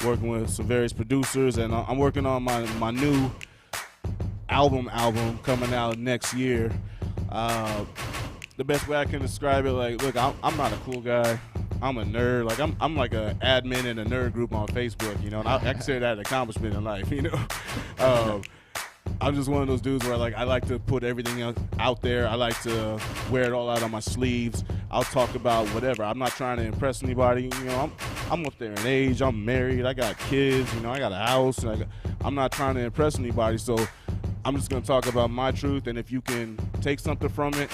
Working with some various producers, and I'm working on my new album coming out next year. The best way I can describe it, like, look, I'm not a cool guy. I'm a nerd. Like, I'm like a admin in a nerd group on Facebook, you know, and I consider that an accomplishment in life, you know. I'm just one of those dudes where, like, I like to put everything else out there. I like to wear it all out on my sleeves. I'll talk about whatever. I'm not trying to impress anybody. You know, I'm up there in age. I'm married. I got kids. You know, I got a house. And I'm not trying to impress anybody. So I'm just going to talk about my truth. And if you can take something from it,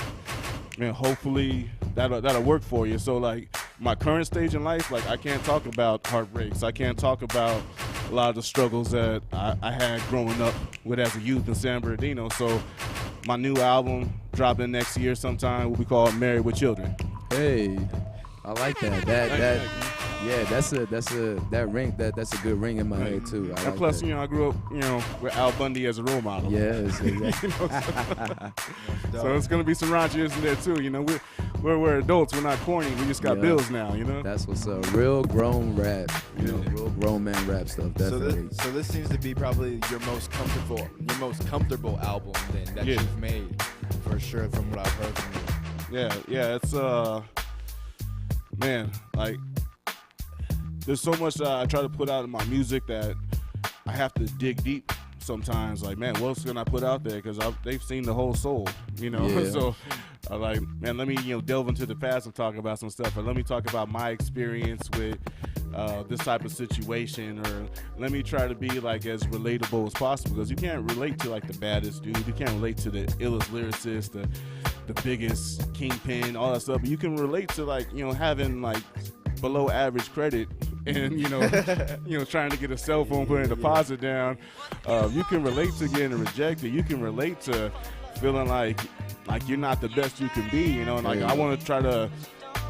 man, hopefully that'll work for you. So, like, my current stage in life, like, I can't talk about heartbreaks. I can't talk about a lot of the struggles that I had growing up with as a youth in San Bernardino. So my new album dropping next year sometime will be called Married with Children. Hey, I like that. Yeah, that's a good ring in my head too. And plus, you know, I grew up, you know, with Al Bundy as a role model. Yes, exactly. You know, so it's gonna be some raunchiness in there too. You know, we're adults. We're not corny. We just got bills now. You know. That's what's up. Real grown rap. You know, real grown man rap stuff. Definitely. So this seems to be probably your most comfortable album then that you've made, for sure, from what I've heard from you. Yeah. It's man, like, there's so much that I try to put out in my music that I have to dig deep sometimes. Like, man, what else can I put out there? Because they've seen the whole soul, you know. Yeah. So I'm like, man, let me, you know, delve into the past and talk about some stuff. Or let me talk about my experience with this type of situation. Or let me try to be, like, as relatable as possible. Because you can't relate to, like, the baddest dude. You can't relate to the illest lyricist, the biggest kingpin, all that stuff. But you can relate to, like, you know, having, like, below average credit and, you know, trying to get a cell phone, putting a deposit down. You can relate to getting rejected. You can relate to feeling like you're not the best you can be, you know. And, like, I want to try to,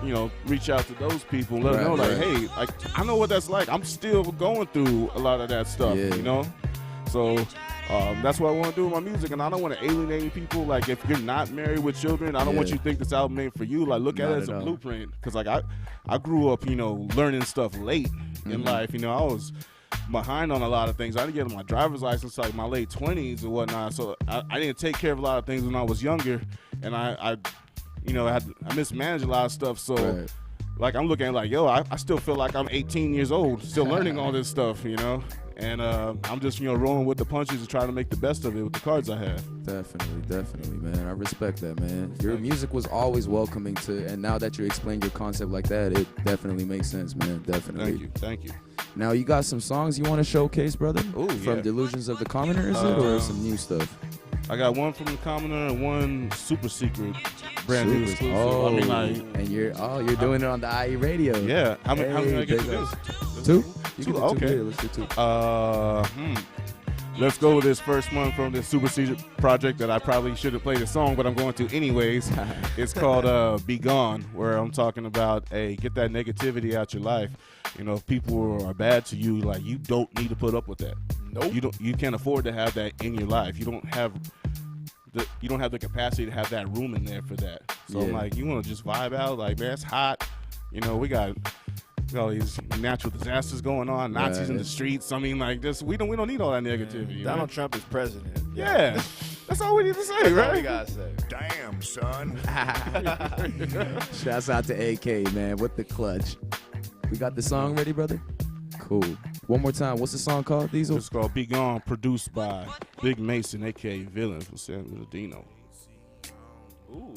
you know, reach out to those people and let them know, like, hey, like, I know what that's like. I'm still going through a lot of that stuff, you know. So that's what I want to do with my music, and I don't want to alienate people. Like, if you're not married with children, I don't want you to think this album ain't for you. Like, look at it as a blueprint, because, like, I grew up, you know, learning stuff late in life. You know, I was behind on a lot of things. I didn't get my driver's license like my late 20s or whatnot, so I didn't take care of a lot of things when I was younger, and I you know, I mismanaged a lot of stuff. So like, I'm looking at, like, yo, I still feel like I'm 18 years old, still learning all this stuff, you know. And I'm just, you know, rolling with the punches and trying to make the best of it with the cards I have. Definitely, man. I respect that, man. Your music was always welcoming to, and now that you explain your concept like that, it definitely makes sense, man. Definitely. Thank you. Now, you got some songs you want to showcase, brother? Ooh, from Delusions of the Commoner, is it, or some new stuff? I got one from the Commoner and one super secret, brand new exclusive. Oh, I mean, like, and you're doing it on the IE radio. Yeah. How many I get to do? Two? You Two? can do Okay. two. Yeah, let's do two. Let's go with this first one from this super secret project that I probably shouldn't play the song, but I'm going to anyways. It's called Be Gone, where I'm talking about, hey, get that negativity out your life. You know, if people are bad to you, like, you don't need to put up with that. Nope. You can't afford to have that in your life. You don't have the capacity to have that room in there for that. So I'm like, you want to just vibe out, like, man, it's hot. You know, we got all these natural disasters going on, Nazis in the streets. I mean, like, this, we don't need all that negativity. Donald Trump is president. Yeah. That's all we need to say, That's right? all we gotta say. Damn, son. Shouts out to AK, man, with the clutch. We got the song ready, brother? Cool. One more time. What's the song called, Diesel? It's called Be Gone, produced by Big Mason, a.k.a. Villain from San Bernardino. Ooh.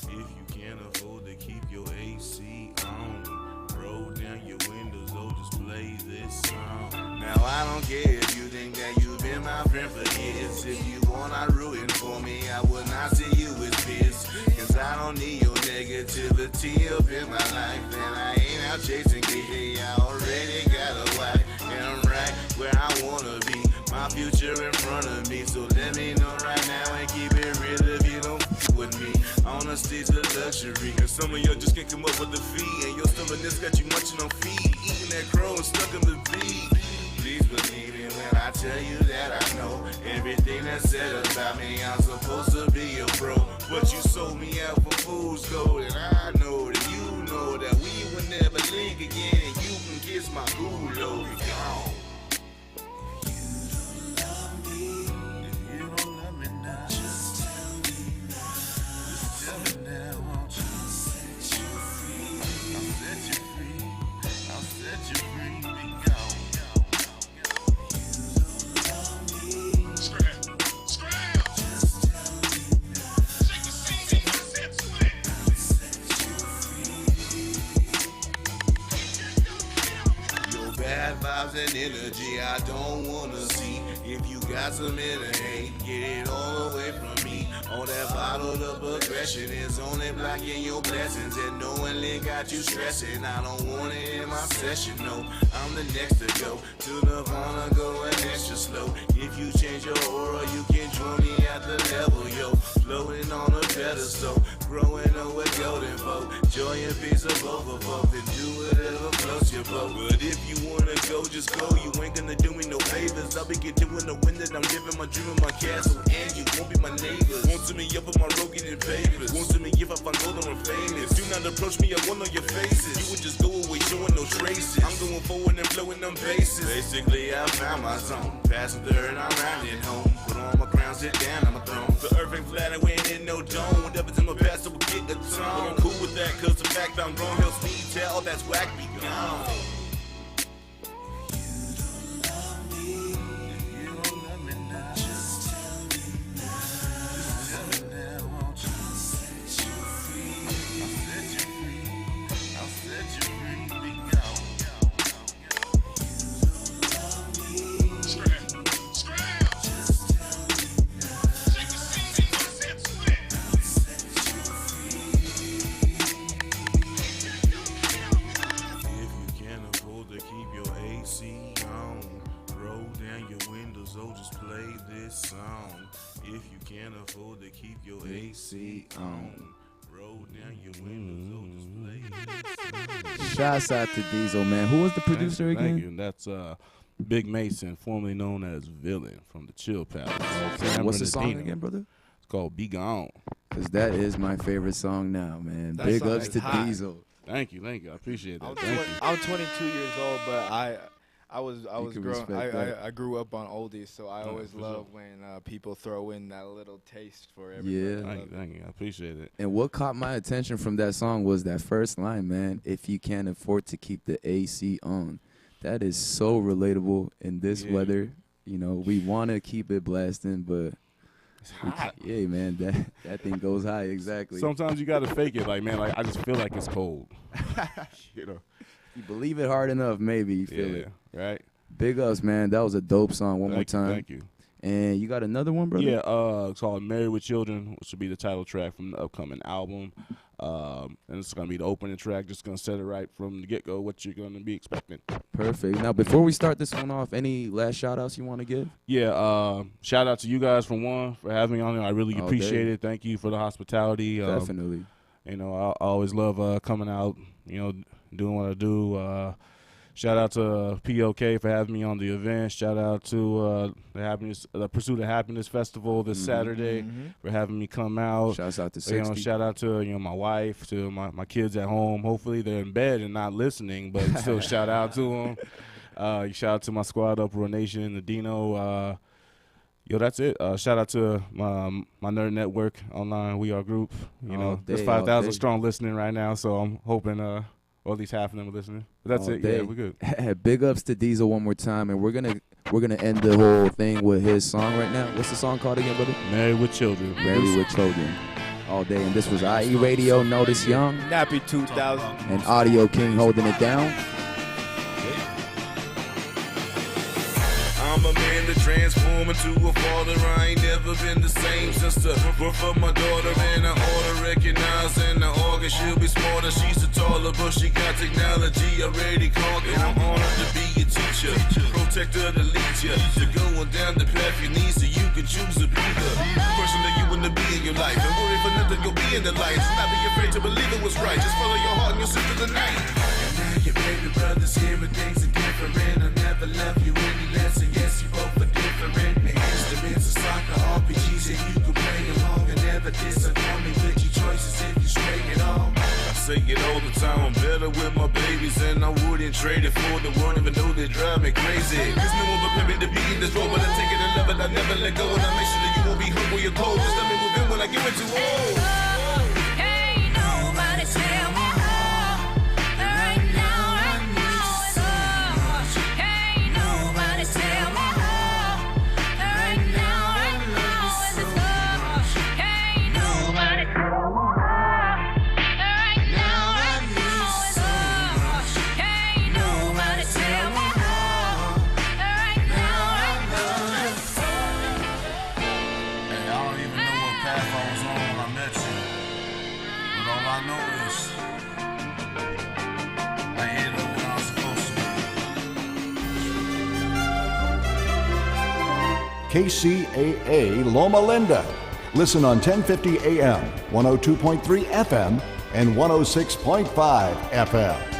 If you can't afford to keep your AC on, roll down your windows or just play this song. Now I don't care if you think that you've been my friend for years. If you wanna ruin for me, I will not see you as peers. Cause I don't need your negativity up in my life. And I ain't out chasing kitty, I already got a wife. And I'm right where I wanna be, my future in front of me. So let me know right now and keep it real if you don't with me. Honesty to luxury. And some of y'all just can't come up with the fee. And your stubbornness got you munching on feed, eating that crow and stuck in the beat. Please believe me when I tell you that I know everything that's said about me. I'm supposed to be a pro, but you sold me out for fool's gold. And I know that you know that we will never link again. And you can kiss my gulo. Be gone. vibes and energy I don't wanna see. If you got some energy, get it all away from me. All that bottled up aggression is only blocking your blessings and knowingly got you stressing. I don't want it in my session, no. I'm the next to go to the corner, going extra slow. If you change your aura, you can join me at the level, yo. Floating on a pedestal, growing up with golden folk. Joy and peace of both of both, and do whatever floats your boat. But if you wanna go, just go. You ain't gonna do me no favors. I'll be doing the wind that I'm living my dream in my castle, and you won't be my neighbors. Won't to me up on my road getting papers. Won't to me if I find gold or I'm famous. Do not approach me, I won't know your faces. You would just go away showing no traces. I'm going forward and flowing them bases. Basically, I found my zone. Passing third, I'm rounding home. Put on my crown, sit down on my throne. The earth ain't flat and we ain't in no dome. Whatever's in my past, I will get the tone. But I'm cool with that, cause the fact I'm wrong helps me tell that's whack be gone. Shouts out to Diesel, man. Who was the producer again? Thank you. That's Big Mason, formerly known as Villain from the Chill Palace. What's the song again, brother? It's called Be Gone. Because that is my favorite song now, man. Big ups to Diesel. Thank you. I appreciate that. I'm 22 years old, but I grew up on oldies, so I always love when people throw in that little taste for everybody. Yeah. Thank you. I appreciate it. And what caught my attention from that song was that first line, man. If you can't afford to keep the AC on. That is so relatable in this weather. You know, we want to keep it blasting, but it's hot. Yeah, man, that thing goes high, exactly. Sometimes you got to fake it. Like, man, like I just feel like it's cold. You know. You believe it hard enough, maybe you feel it. Right. Big ups, man. That was a dope song. One more time. Thank you. And you got another one, brother? Yeah, it's called Married with Children, which will be the title track from the upcoming album. And it's going to be the opening track. Just going to set it right from the get-go, what you're going to be expecting. Perfect. Now, before we start this one off, any last shout-outs you want to give? Yeah, shout-out to you guys, for having me on here. I really appreciate it. Thank you for the hospitality. Definitely. You know, I always love coming out, you know, doing what I do. Shout out to POK for having me on the event. Shout out to the Pursuit of Happiness Festival this Saturday for having me come out. Shouts out to 60. Shout out to my wife, to my kids at home. Hopefully they're in bed and not listening, but still shout out to them. Shout out to my squad, Uproar Nation, the Dino. That's it. Shout out to my Nerd Network online. We Are Group. You know, there's 5,000 strong listening right now, so I'm hoping. Or at least half of them are listening. But that's it. Yeah, we're good. Big ups to Diesel one more time, and we're gonna end the whole thing with his song right now. What's the song called again, brother? Married with Children. Married with Children. All day, and this was IE Radio. Notice Young. Nappy 2000. And Audio King holding it down. I'm a man to transform into a father. I ain't never been the same since the birth of my daughter. And I ought to recognize in the August she'll be smarter. She's a taller, but she got technology already conquered. I'm honored to be a teacher, protector to lead you. To going down the path you need so you can choose to be the person that you want to be in your life. And worry for nothing, you'll be in the light. So not be afraid to believe it was right. Just follow your heart and you'll sit through the night. And now your baby brother's here and things are different. I never love you any less. And yes, you both are different. Instruments are soccer, RPGs, and you can play along and never disappoint me with your choices if you straight it on. I say it all the time, I'm better with my babies, and I wouldn't trade it for the world, even though they drive me crazy. There's no one but me to be in this role, but I take it and love it, I never let go, and I make sure that you won't be hurt when you're cold. Just let me move in when I give it to all. Ain't nobody tell me right now, it's love. Ain't nobody tell me. KCAA Loma Linda. Listen on 1050 AM, 102.3 FM, and 106.5 FM.